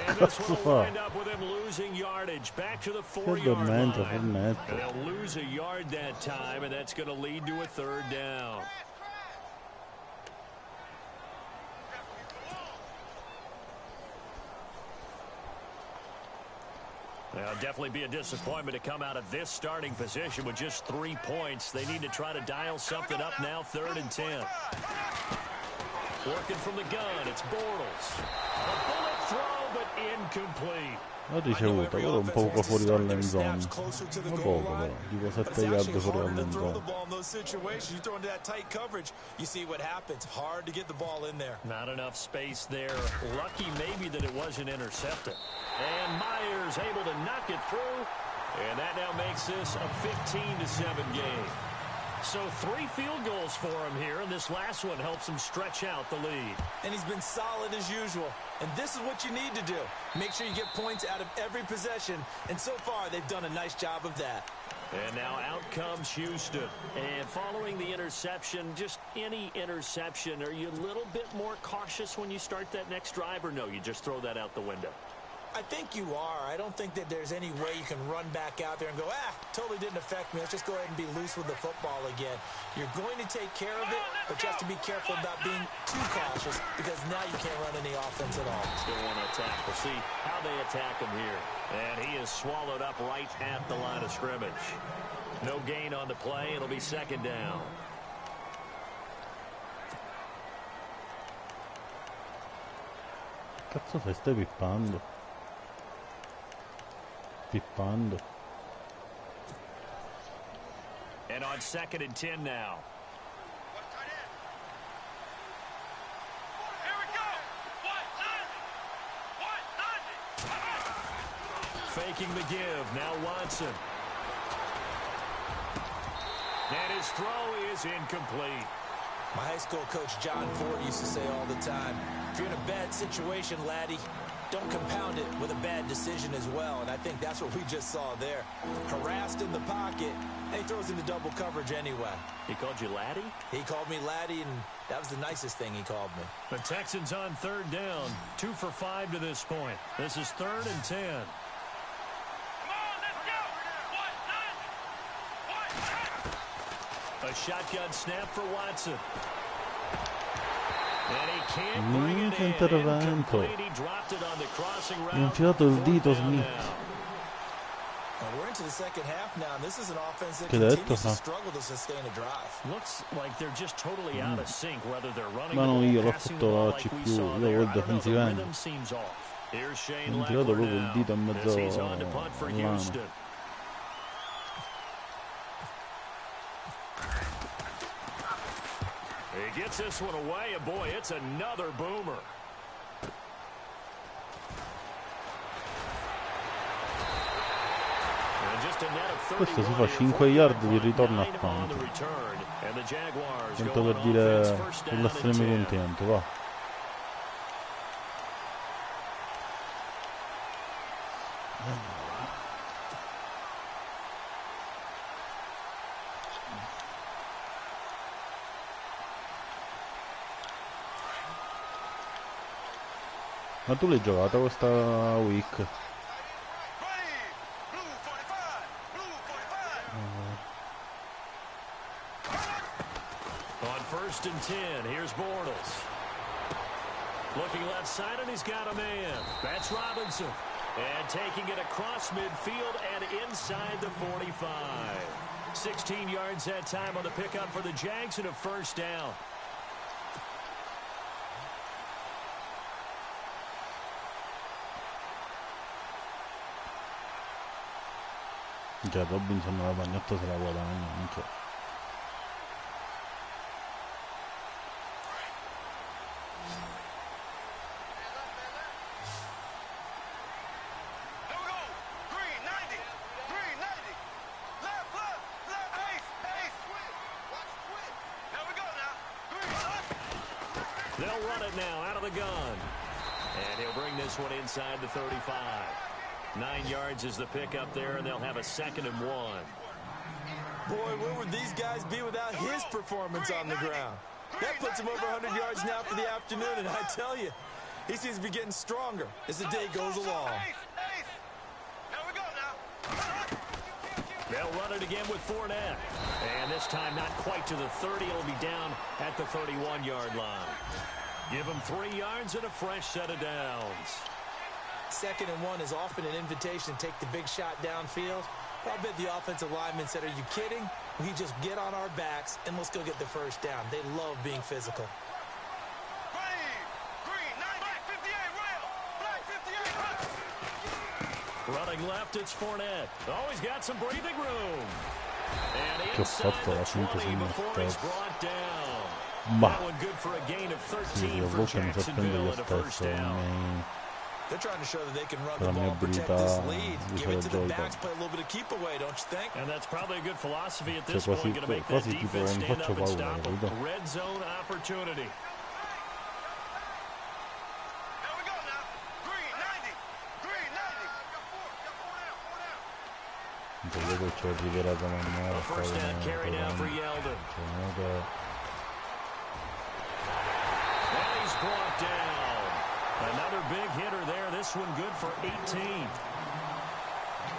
And this one will wind up with him losing yardage back to the 4-yard line. And they'll lose a yard that time, and that's going to lead to a 3rd down. Now, definitely be a disappointment to come out of this starting position with just 3 points. They need to try to dial something up now, 3rd and 10. Working from the gun, it's Bortles. A bullet throw, but incomplete. L'ha ricevuta, però un poco fuori dall'end zone. Ma poco però, tipo 7 yard fuori dall'end zone. You throw into that tight coverage, you see what happens. Hard to get the ball in there. Not enough space there. Lucky maybe that it wasn't intercepted. And Myers able to knock it through. And that now makes this a 15-7 game. So 3 field goals for him here, and this last one helps him stretch out the lead. And he's been solid as usual. And this is what you need to do. Make sure you get points out of every possession. And so far, they've done a nice job of that. And now out comes Houston. And following the interception, just any interception, are you a little bit more cautious when you start that next drive, or no, you just throw that out the window? I think you are. I don't think that there's any way you can run back out there and go, totally didn't affect me. Let's just go ahead and be loose with the football again. You're going to take care of it, but you have to be careful about being too cautious because now you can't run any offense at all. Still want to attack. We'll see how they attack him here. And he is swallowed up right at the line of scrimmage. No gain on the play. It'll be second down. Cazzo stai pippando? Pippando. And on 2nd and 10 now. Here we go. Faking the give. Now Watson. And his throw is incomplete. My high school coach John Ford used to say all the time, if you're in a bad situation, laddie, don't compound it with a bad decision as well. And I think that's what we just saw there. Harassed in the pocket, and he throws into double coverage anyway. He called you laddie? He called me laddie, and that was the nicest thing he called me. The Texans on 3rd down. 2 for 5 to this point. This is 3rd and 10. Come on, let's go. A shotgun snap for Watson. And he can't bring it in. Intervento. He dropped it on the crossing route. Mi ha infilato il dito Smith. And we're into the second half now, and this is an offense that Che detto continues to fa? struggle to sustain a drive. Looks like they're just totally out of sync, whether they're running Ma the no, ball, io l'ho passing the fatto ball a like we CPU, saw io there. ho I don't know, the defensivamente. rhythm seems off. Here's Shane Mi ha tirato proprio il now. dito in As mezzo he's on to punt for all'ano. Houston. He gets this one away, and boy, it's another boomer. And just a net of Questo si 31 fa here, 5 4 yard di ritorno a 9 on punt. the return, and the Jaguars Tanto go per on dire offense, first down and sull'essere 10. contento, va. Ma tu l'hai giocata questa week? Ready. Blue 45. Blue 45. On 1st and 10, here's Bortles. Looking left side, and he's got a man. That's Robinson. And taking it across midfield and inside the 45. 16 yards that time on the pickup for the Jags and a first down. Già Robinson la pagnotta se la guadagna, minchia. Here we go. Green 90. Green 90. Left, ace, ace. Watch twit. Here we go now. Green left. They'll run it now out of the gun. And he'll bring this one inside the 35. 9 yards is the pickup there, and they'll have a 2nd and 1. Boy, where would these guys be without his performance on the ground? That puts him over 100 yards now for the afternoon, and I tell you, he seems to be getting stronger as the day goes along. Ace, ace. Here we go now. They'll run it again with Fournette. And this time not quite to the 30. It'll be down at the 31-yard line. Give him 3 yards and a fresh set of downs. 2nd and 1 is often an invitation to take the big shot downfield. But I bet the offensive linemen said, are you kidding? We just get on our backs and let's go get the first down. They love being physical. Ready. Green 90. Black 58 rail. Black 58. Running left, it's Fournette. Oh, he's got some breathing room. And Che ho inside fatto the la 20 sintesi before he's netta. brought down. Bah. That one good for a gain of Sì, 13 a for volte mi sorprende Jacksonville io and a first stesso, down. They're trying to show that they can run Per the la mia ball, protect abilità this lead. di Give it to the fare backs, gioco. play a little bit of keep away, don't you think? And that's probably a good philosophy at Cioè this quasi, point. Going to make that quasi tipo defense non stand faccio up and paura, stop them. capito? Red zone opportunity. Here we go now. Green 90. Green 90. Got four down. Non so che ci arriverà da mangiare. A first down carry now for Yeldon. Cioè, non è che... And he's brought down. Another big hitter there. This one good for 18.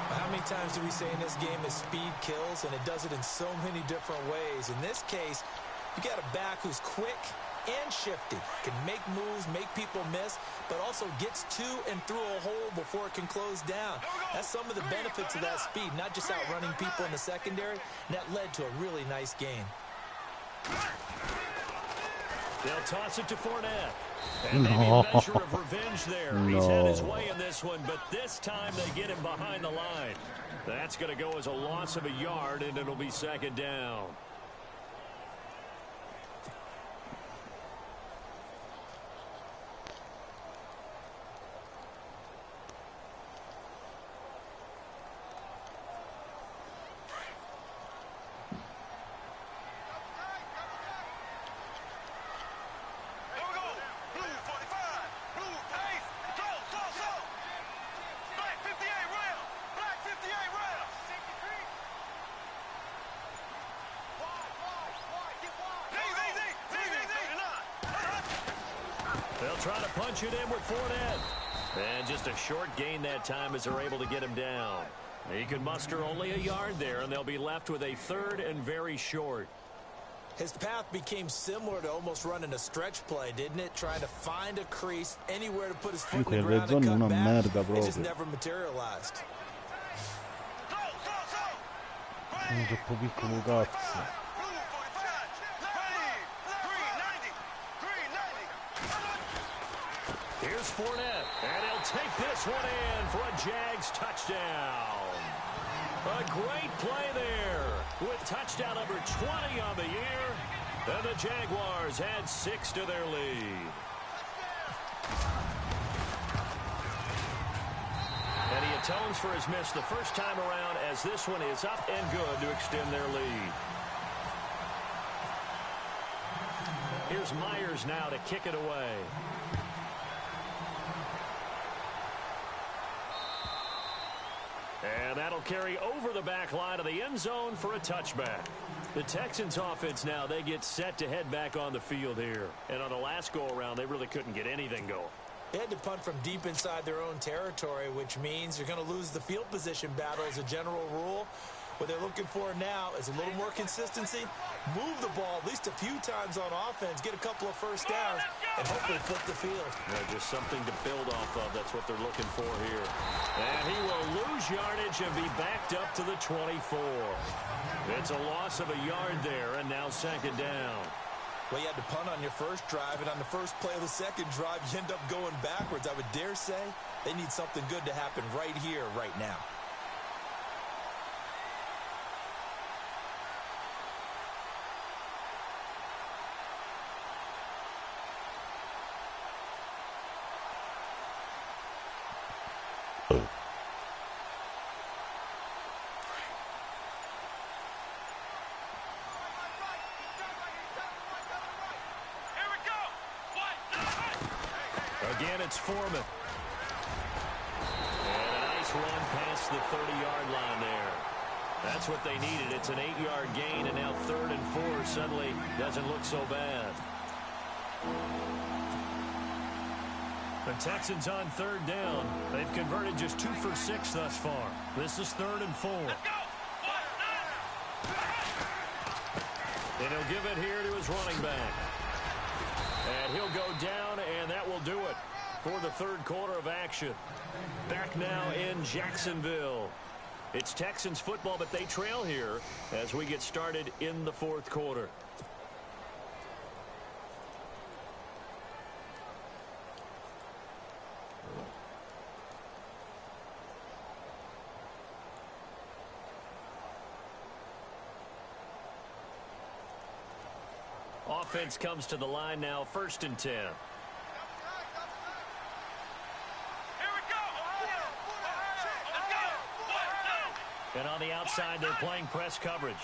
How many times do we say in this game that speed kills, and it does it in so many different ways? In this case, you got a back who's quick and shifty, can make moves, make people miss, but also gets to and through a hole before it can close down. That's some of the benefits of that speed, not just outrunning people in the secondary, and that led to a really nice game. They'll toss it to Fournette. And maybe a measure of revenge there. He's had his way in this one, but this time they get him behind the line. That's going to go as a loss of a yard, and it'll be second down. They'll try to punch it in with Fournette. And just a short gain that time as they're able to get him down. He could muster only a yard there, and they'll be left with a third and very short. His path became similar to almost running a stretch play, didn't it? Trying to find a crease, anywhere to put his foot in the ground and cut back. It just never materialized. Troppo piccolo, cazzo. Here's Fournette, and he'll take this one in for a Jags touchdown. A great play there with touchdown number 20 on the year. And the Jaguars add 6 to their lead. And he atones for his miss the first time around as this one is up and good to extend their lead. Here's Myers now to kick it away. And that'll carry over the back line of the end zone for a touchback. The Texans offense now, they get set to head back on the field here. And on the last go-around, they really couldn't get anything going. They had to punt from deep inside their own territory, which means you're going to lose the field position battle as a general rule. What they're looking for now is a little more consistency, move the ball at least a few times on offense, get a couple of first downs, and hopefully flip the field. Yeah, just something to build off of. That's what they're looking for here. And he will lose yardage and be backed up to the 24. It's a loss of a yard there, and now second down. Well, you had to punt on your first drive, and on the first play of the second drive, you end up going backwards. I would dare say they need something good to happen right here, right now. Again, it's Foreman. And a nice run past the 30-yard line there. That's what they needed. It's an 8-yard gain, and now 3rd and 4 suddenly doesn't look so bad. The Texans on 3rd down. They've converted just 2 for 6 thus far. This is 3rd and 4. And he'll give it here to his running back. And he'll go down, and that will do it for the 3rd quarter of action. Back now in Jacksonville. It's Texans football, but they trail here as we get started in the 4th quarter. Offense comes to the line now, 1st and 10. And on the outside, they're playing press coverage.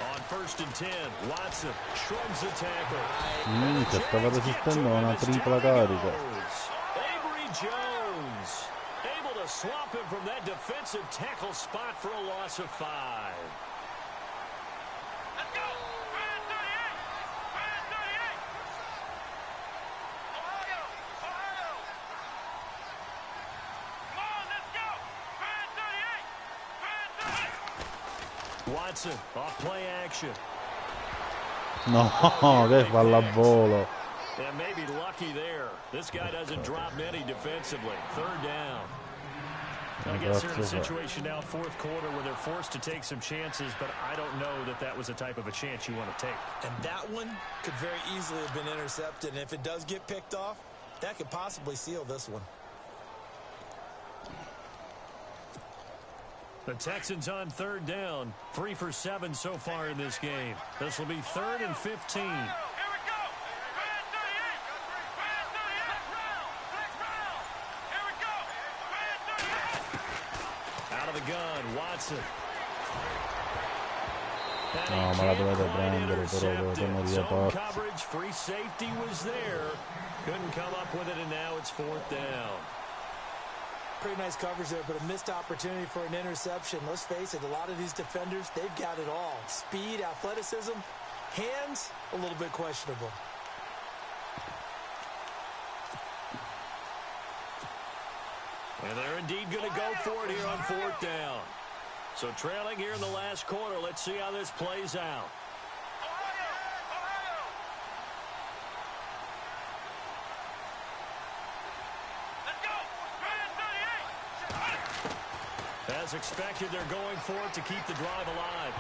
On 1st and 10, Watson shrugs the tackle. Stava resistendo a una tripla carica. Jones able to swamp him from that defensive tackle spot for a loss of 5. Let's go. Brand 38. Brand 38. Ohio. Ohio. Come on, let's go. Brand 38. Brand 38. Watson off play action. No, che pallavolo. And maybe lucky there. This guy doesn't drop many defensively. 3rd down. I guess they're in a situation now, 4th quarter, where they're forced to take some chances, but I don't know that that was the type of a chance you want to take. And that one could very easily have been intercepted. And if it does get picked off, that could possibly seal this one. The Texans on 3rd down. 3 for 7 so far in this game. This will be 3rd and 15. Here we go. Brand 38. Brand 38. Next round. Here we go. Brand 38. Out of the gun, Watson. No, ma la dovete prendere, però dovete morire Zone pazzi. coverage, free safety was there. Couldn't come up with it, and now it's 4th down. Pretty nice coverage there, but a missed opportunity for an interception. Let's face it, a lot of these defenders, they've got it all. Speed, athleticism, hands, a little bit questionable. And they're indeed going to go for it here on 4th down. So trailing here in the last quarter, let's see how this plays out. Ohio. Ohio. Let's go. Brand 38. As expected, they're going for it to keep the drive alive.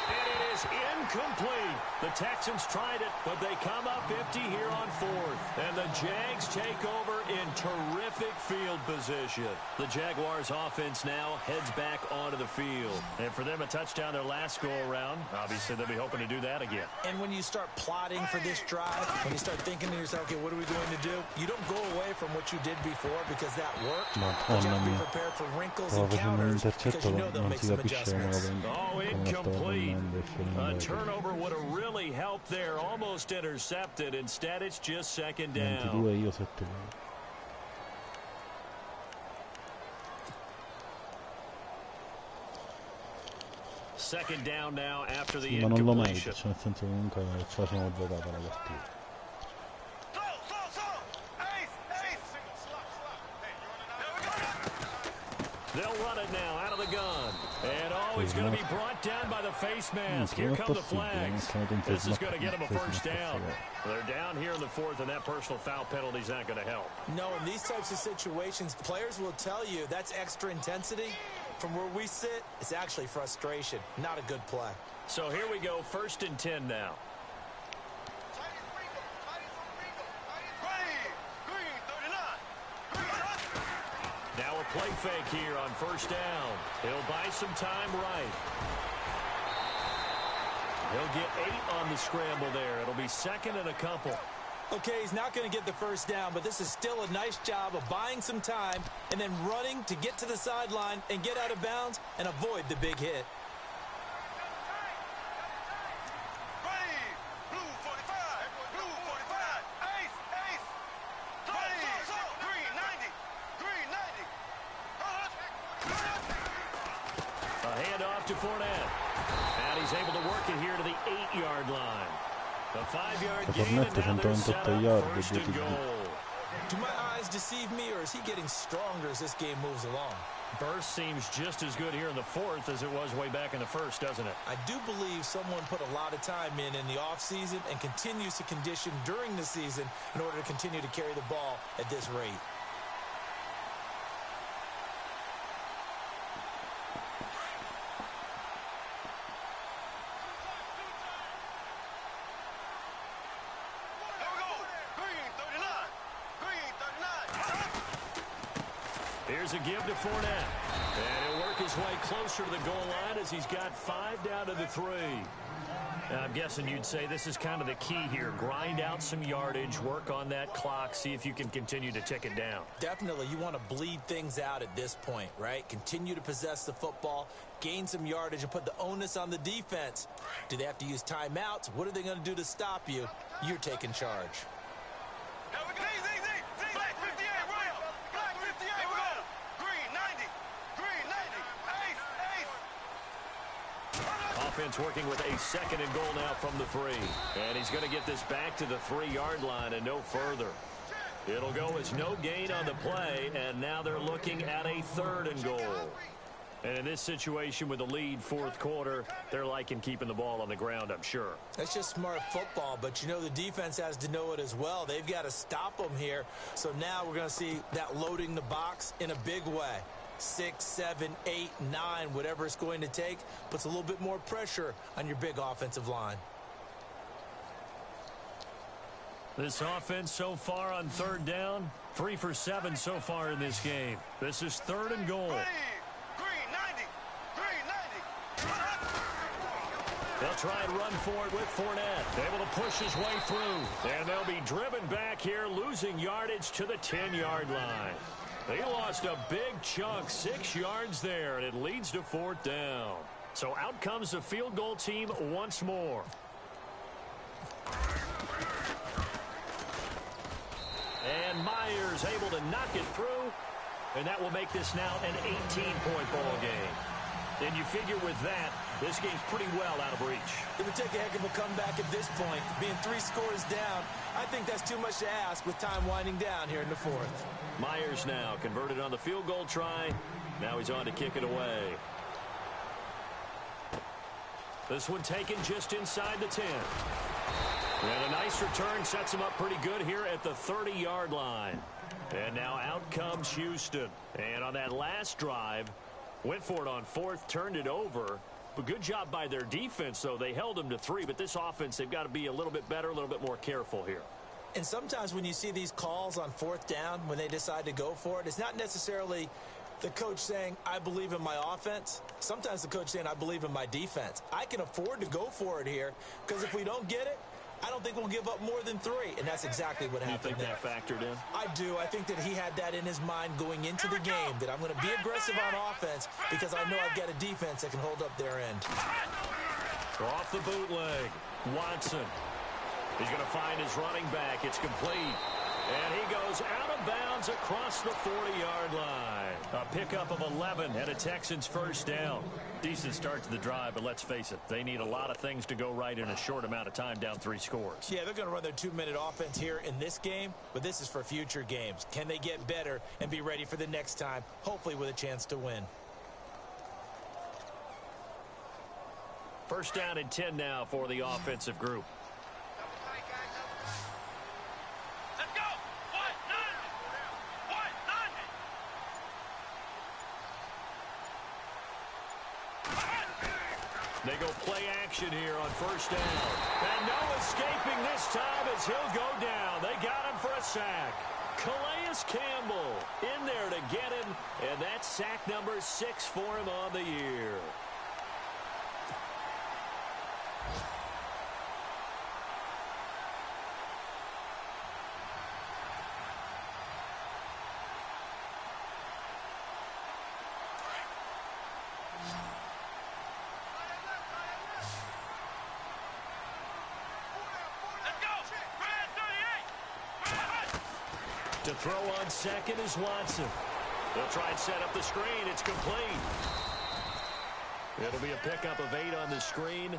And it is incomplete. The Texans tried it, but they come up empty here on 4th. And the Jags take over in terrific field position. The Jaguars offense now heads back onto the field. And for them, a touchdown their last go-around. Obviously, they'll be hoping to do that again. And when you start plotting for this drive, when you start thinking to yourself, okay, what are we going to do? You don't go away from what you did before because that worked. But you have to be prepared for wrinkles and counters because you know they'll make some adjustments. Oh, incomplete. A turnover would have really helped there. Almost intercepted. Instead, it's just 2nd down. 22 io 7. 2nd down now after the Ma non lo incompletion. merita, cioè nel senso che comunque ce la siamo giocata la partita. They'll run it now out of the gun. And oh, he's going to be brought down by the face mask. Here come the flags. This is going to get him a 1st down. They're down here in the 4th, and that personal foul penalty is not going to help. No, in these types of situations, players will tell you that's extra intensity. From where we sit, it's actually frustration, not a good play. So here we go, 1st and 10 now. Now a play fake here on 1st down. He'll buy some time right. He'll get 8 on the scramble there. It'll be 2nd and a couple. Okay, he's not going to get the 1st down, but this is still a nice job of buying some time and then running to get to the sideline and get out of bounds and avoid the big hit. To Fournette. And he's able to work it here to the 8-yard line. The 5-yard gain, and now they're set up 1st and goal. Do my eyes deceive me, or is he getting stronger as this game moves along? Burst seems just as good here in the 4th as it was way back in the 1st, doesn't it? I do believe someone put a lot of time in the offseason and continues to condition during the season in order to continue to carry the ball at this rate. Here's a give to Fournette. And he'll work his way closer to the goal line as he's got 5 down to the 3. I'm guessing you'd say this is kind of the key here. Grind out some yardage, work on that clock, see if you can continue to tick it down. Definitely. You want to bleed things out at this point, right? Continue to possess the football, gain some yardage, and put the onus on the defense. Do they have to use timeouts? What are they going to do to stop you? You're taking charge. Now we go. Black 58, Royal. Black 58, Royal. offense working with a 2nd and goal now from the 3. And he's going to get this back to the 3-yard line and no further. It'll go as no gain on the play, and now they're looking at a 3rd and goal. And in this situation with the lead 4th quarter, they're liking keeping the ball on the ground, I'm sure. That's just smart football, but you know the defense has to know it as well. They've got to stop them here. So now we're going to see that loading the box in a big way. 6, 7, 8, 9, whatever it's going to take, puts a little bit more pressure on your big offensive line. This offense so far on 3rd down, 3 for 7 so far in this game. This is 3rd and goal. They'll try and run for it with Fournette. Able to push his way through. And they'll be driven back here, losing yardage to the 10-yard line. They lost a big chunk, 6 yards there, and it leads to 4th down. So out comes the field goal team once more. And Myers able to knock it through. And that will make this now an 18-point ball game. And you figure with that, this game's pretty well out of reach. It would take a heck of a comeback at this point. Being 3 scores down, I think that's too much to ask with time winding down here in the 4th. Myers now converted on the field goal try. Now he's on to kick it away. This one taken just inside the 10. And a nice return sets him up pretty good here at the 30-yard line. And now out comes Houston. And on that last drive, went for it on 4th, turned it over. But good job by their defense, though. They held them to 3, but this offense, they've got to be a little bit better, a little bit more careful here. And sometimes when you see these calls on 4th down, when they decide to go for it, it's not necessarily the coach saying, I believe in my offense. Sometimes the coach saying, I believe in my defense. I can afford to go for it here, because if we don't get it, I don't think we'll give up more than 3, and that's exactly what happened there. You think that factored in? I do. I think that he had that in his mind going into the game, that I'm going to be aggressive on offense because I know I've got a defense that can hold up their end. Off the bootleg, Watson. He's going to find his running back. It's complete. And he goes out of bounds across the 40-yard line. A pickup of 11 and a Texans 1st down. Decent start to the drive, but let's face it, they need a lot of things to go right in a short amount of time, down 3 scores. Yeah, they're going to run their 2-minute offense here in this game, but this is for future games. Can they get better and be ready for the next time, hopefully with a chance to win? 1st down and 10 now for the offensive group. They go play action here on 1st down. And no escaping this time as he'll go down. They got him for a sack. Calais Campbell in there to get him. And that's sack number 6 for him on the year. To throw on 2nd is Watson. They'll try and set up the screen. It's complete. It'll be a pickup of 8 on the screen,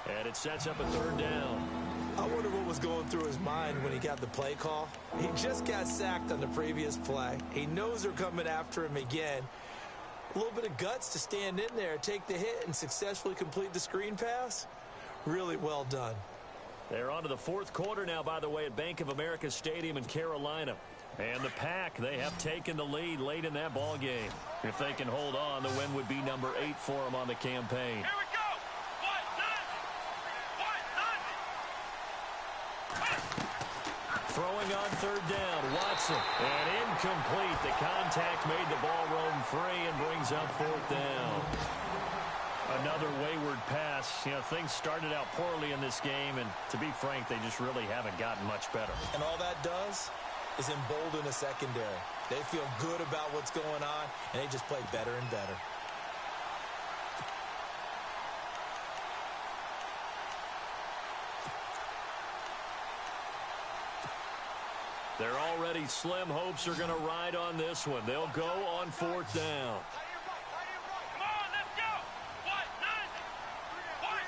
and it sets up a 3rd down. I wonder what was going through his mind when he got the play call. He just got sacked on the previous play. He knows they're coming after him again. A little bit of guts to stand in there, take the hit, and successfully complete the screen pass. Really well done. They're on to the 4th quarter now, by the way, at Bank of America Stadium in Carolina. And the Pack, they have taken the lead late in that ball game. If they can hold on, the win would be number 8 for them on the campaign. Here we go. Throwing on 3rd down, Watson. And incomplete. The contact made the ball roam free and brings up 4th down. Another wayward pass. You know, things started out poorly in this game, and to be frank, they just really haven't gotten much better. And all that does is embolden a secondary. They feel good about what's going on, and they just play better and better. They're already slim hopes are going to ride on this one. They'll go on 4th down. Come on, let's go. What? 9. What?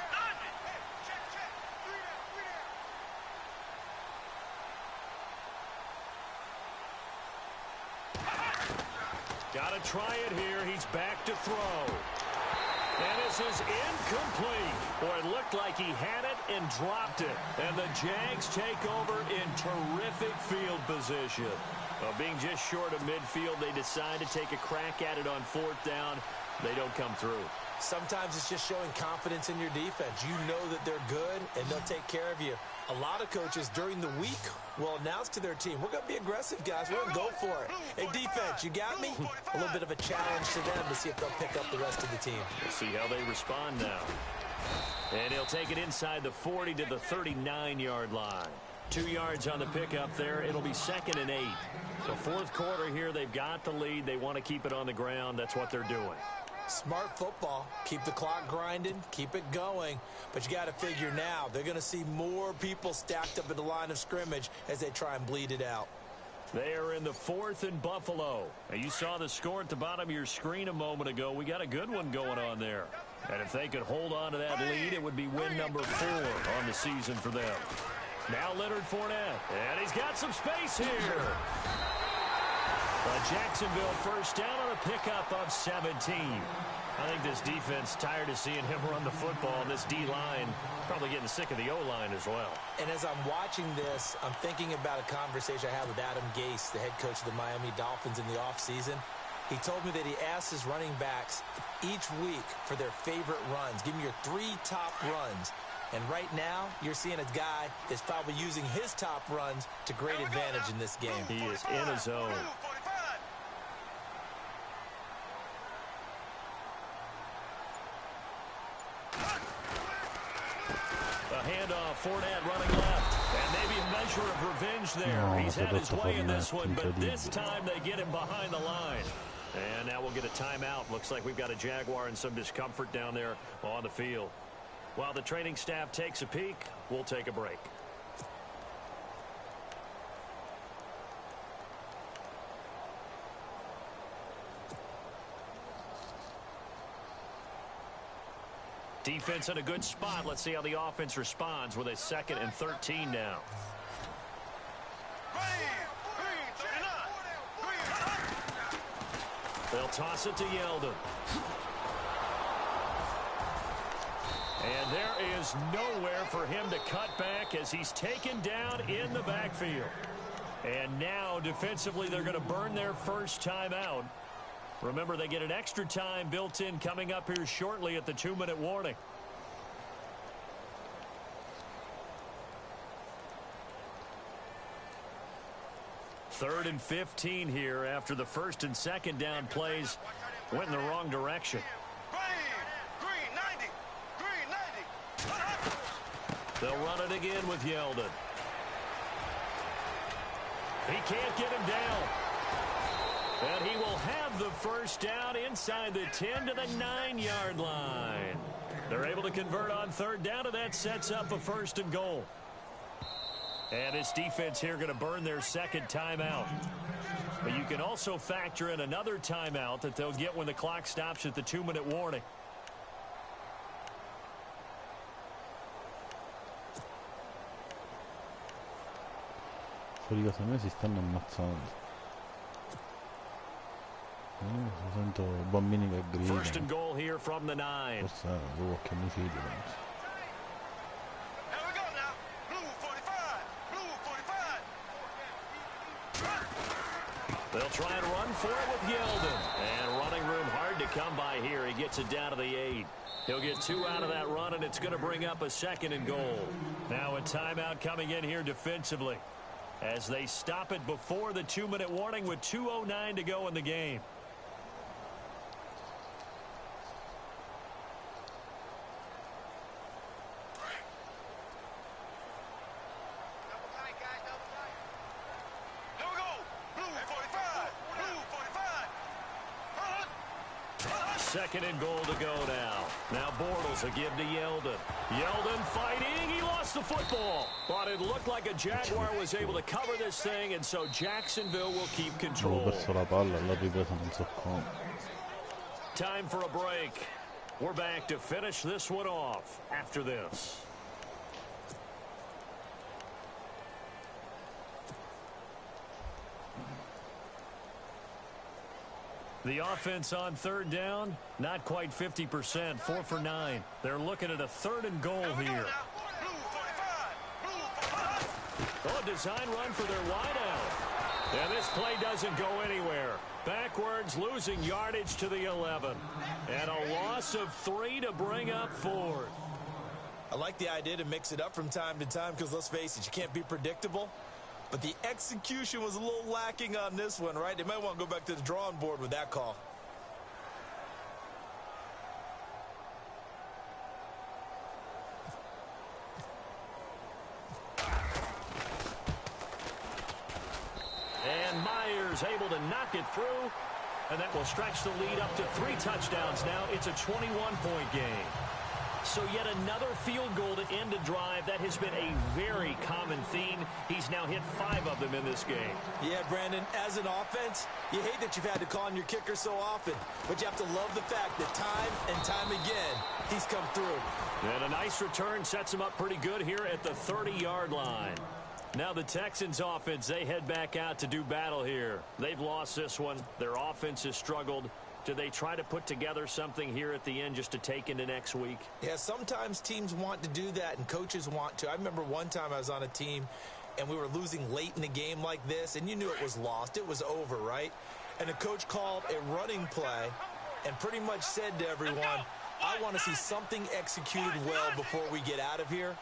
Got to try it here. He's back to throw. And this is incomplete. Boy, it looked like he had it and dropped it. And the Jags take over in terrific field position. Well, being just short of midfield, they decide to take a crack at it on 4th down. They don't come through. Sometimes it's just showing confidence in your defense. You know that they're good, and they'll take care of you. A lot of coaches during the week will announce to their team, we're going to be aggressive, guys. We're going to go for it. Hey, defense, you got me? A little bit of a challenge to them to see if they'll pick up the rest of the team. We'll see how they respond now. And he'll take it inside the 40 to the 39-yard line. 2 yards on the pickup there. It'll be 2nd and 8. The 4th quarter here, they've got the lead. They want to keep it on the ground. That's what they're doing. Smart football. Keep the clock grinding. Keep it going. But you got to figure now, they're going to see more people stacked up at the line of scrimmage as they try and bleed it out. They are in the 4th and Buffalo. Now, you saw the score at the bottom of your screen a moment ago. We got a good one going on there. And if they could hold on to that lead, it would be win number 4 on the season for them. Now Leonard Fournette. And he's got some space here. Jacksonville first down on a pickup of 17. I think this defense tired of seeing him run the football. This D-line probably getting sick of the O-line as well. And as I'm watching this, I'm thinking about a conversation I had with Adam Gase, the head coach of the Miami Dolphins in the offseason. He told me that he asked his running backs each week for their favorite runs. Give me your 3 top runs. And right now, you're seeing a guy that's probably using his top runs to great advantage in this game. He is in his zone. A handoff, Fournette running left. And maybe a measure of revenge there. No, He's had his way in this one, but incredibile. this time they get him behind the line. And now we'll get a timeout. Looks like we've got a Jaguar and some discomfort down there on the field. While the training staff takes a peek, we'll take a break. Defense in a good spot. Let's see how the offense responds with a 2nd and 13 now. They'll toss it to Yeldon. And there is nowhere for him to cut back as he's taken down in the backfield. And now defensively they're going to burn their first timeout. Remember, they get an extra time built in coming up here shortly at the 2-minute warning. Third and 15 here after the 1st and 2nd down plays went in the wrong direction. They'll run it again with Yeldon. He can't get him down. And he will have the first down inside the 10 to the 9-yard line. They're able to convert on 3rd down, and that sets up a 1st and goal. And this defense here going to burn their 2nd timeout. But you can also factor in another timeout that they'll get when the clock stops at the 2-minute warning. Fuori casa mia si stanno ammazzando. Sento bambini che gridano. 1st and goal here from the 9. Forse avevo qualche omicidio. Here we go now. Blue 45. Blue 45. They'll try and run for it with Yeldon. And running room hard to come by here. He gets it down to the 8. He'll get 2 out of that run, and it's going to bring up a 2nd and goal. Now a timeout coming in here defensively as they stop it before the 2-minute warning with 2:09 to go in the game. Here we go. Blue 45. Blue 45. 2nd and goal to go now. Now Bortles will give to Yeldon. Yeldon fighting. He lost the football. But it looked like a Jaguar was able to cover this thing, and so Jacksonville will keep Avevo control. perso la palla e l'ho ripresa non so come. Time for a break. We're back to finish this one off after this. The offense on third down, not quite 50%, 4 for 9. They're looking at a 3rd and goal here. Oh, design run for their wideout. And this play doesn't go anywhere. Backwards, losing yardage to the 11. And a loss of 3 to bring up 4th. I like the idea to mix it up from time to time because, let's face it, you can't be predictable. But the execution was a little lacking on this one, right? They might want to go back to the drawing board with that call. And Myers able to knock it through. And that will stretch the lead up to 3 touchdowns now. It's a 21-point game. So yet another field goal to end a drive. That has been a very common theme. He's now hit 5 of them in this game. Yeah, Brandon, as an offense, you hate that you've had to call on your kicker so often. But you have to love the fact that time and time again, he's come through. And a nice return sets him up pretty good here at the 30-yard line. Now the Texans offense, they head back out to do battle here. They've lost this one. Their offense has struggled. Do they try to put together something here at the end just to take into next week? Yeah, sometimes teams want to do that and coaches want to. I remember one time I was on a team and we were losing late in the game like this, and you knew it was lost. It was over, right? And the coach called a running play and pretty much said to everyone, I want to see something executed well before we get out of here.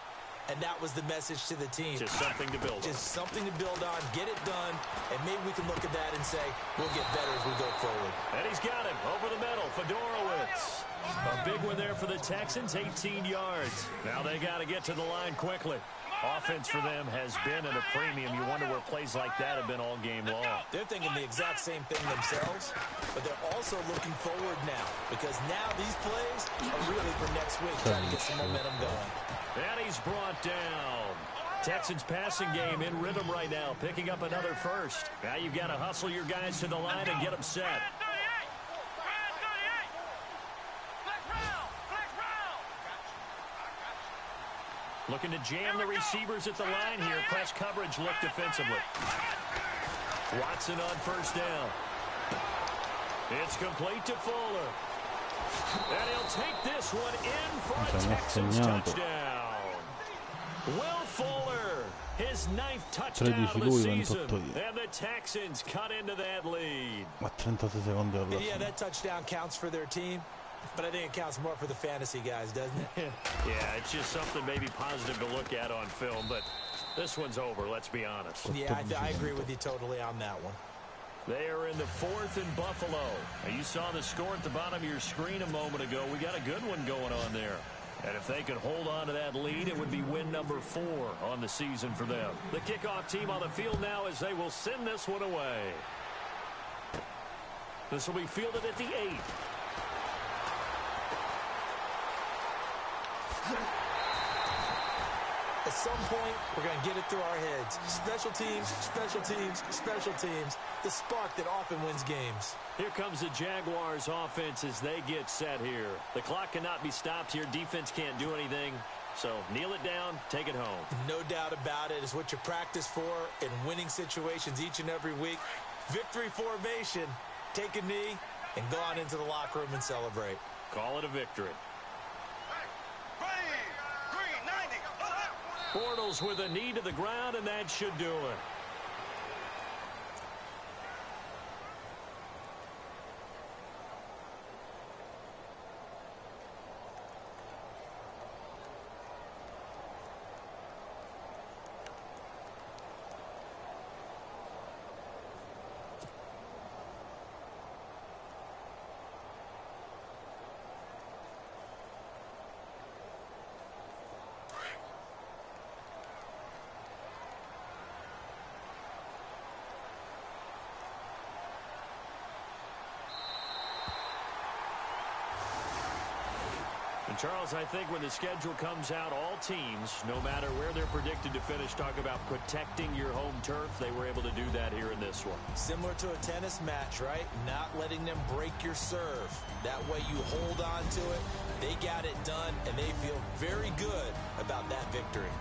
And that was the message to the team. Just something to build on. Just something to build on, get it done, and maybe we can look at that and say, we'll get better as we go forward. And he's got it over the middle. Fedorowicz. A big one there for the Texans, 18 yards. Now they got to get to the line quickly. Offense for them has been at a premium. You wonder where plays like that have been all game long. They're thinking the exact same thing themselves, but they're also looking forward now because now these plays are really for next week, trying to get some momentum going. And he's brought down. Texans passing game in rhythm right now, picking up another first. Now you've got to hustle your guys to the line and get them set. Looking to jam the receivers at the line here. Press coverage look defensively. Watson on first down. It's complete to Fuller. And he'll take this one in for a Texans touchdown. Will Fuller, his 9th touchdown of the season. And the Texans cut into that lead. Ma 36 secondi alla fine. Yeah, that touchdown counts for their team. But I think it counts more for the fantasy guys, doesn't it? Yeah, it's just something maybe positive to look at on film, but this one's over, let's be honest. Yeah, I agree with you totally on that one. They are in the 4th and Buffalo. Now, you saw the score at the bottom of your screen a moment ago. We got a good one going on there. And if they could hold on to that lead, it would be win number 4 on the season for them. The kickoff team on the field now as they will send this one away. This will be fielded at the 8. At some point, we're going to get it through our heads. Special teams, special teams, special teams. The spark that often wins games. Here comes the Jaguars offense as they get set here. The clock cannot be stopped here. Defense can't do anything. So kneel it down, take it home. No doubt about it. It's what you practice for in winning situations each and every week. Victory formation. Take a knee and go on into the locker room and celebrate. Call it a victory. Bortles with a knee to the ground, and that should do it. Charles, I think when the schedule comes out, all teams, no matter where they're predicted to finish, talk about protecting your home turf. They were able to do that here in this one. Similar to a tennis match, right? Not letting them break your serve. That way you hold on to it. They got it done, and they feel very good about that victory.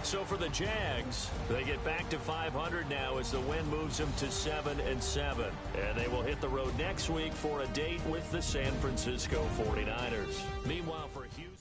So for the Jags, they get back to 500 now as the win moves them to 7-7. And they will hit the road next week for a date with the San Francisco 49ers. Meanwhile, for Houston.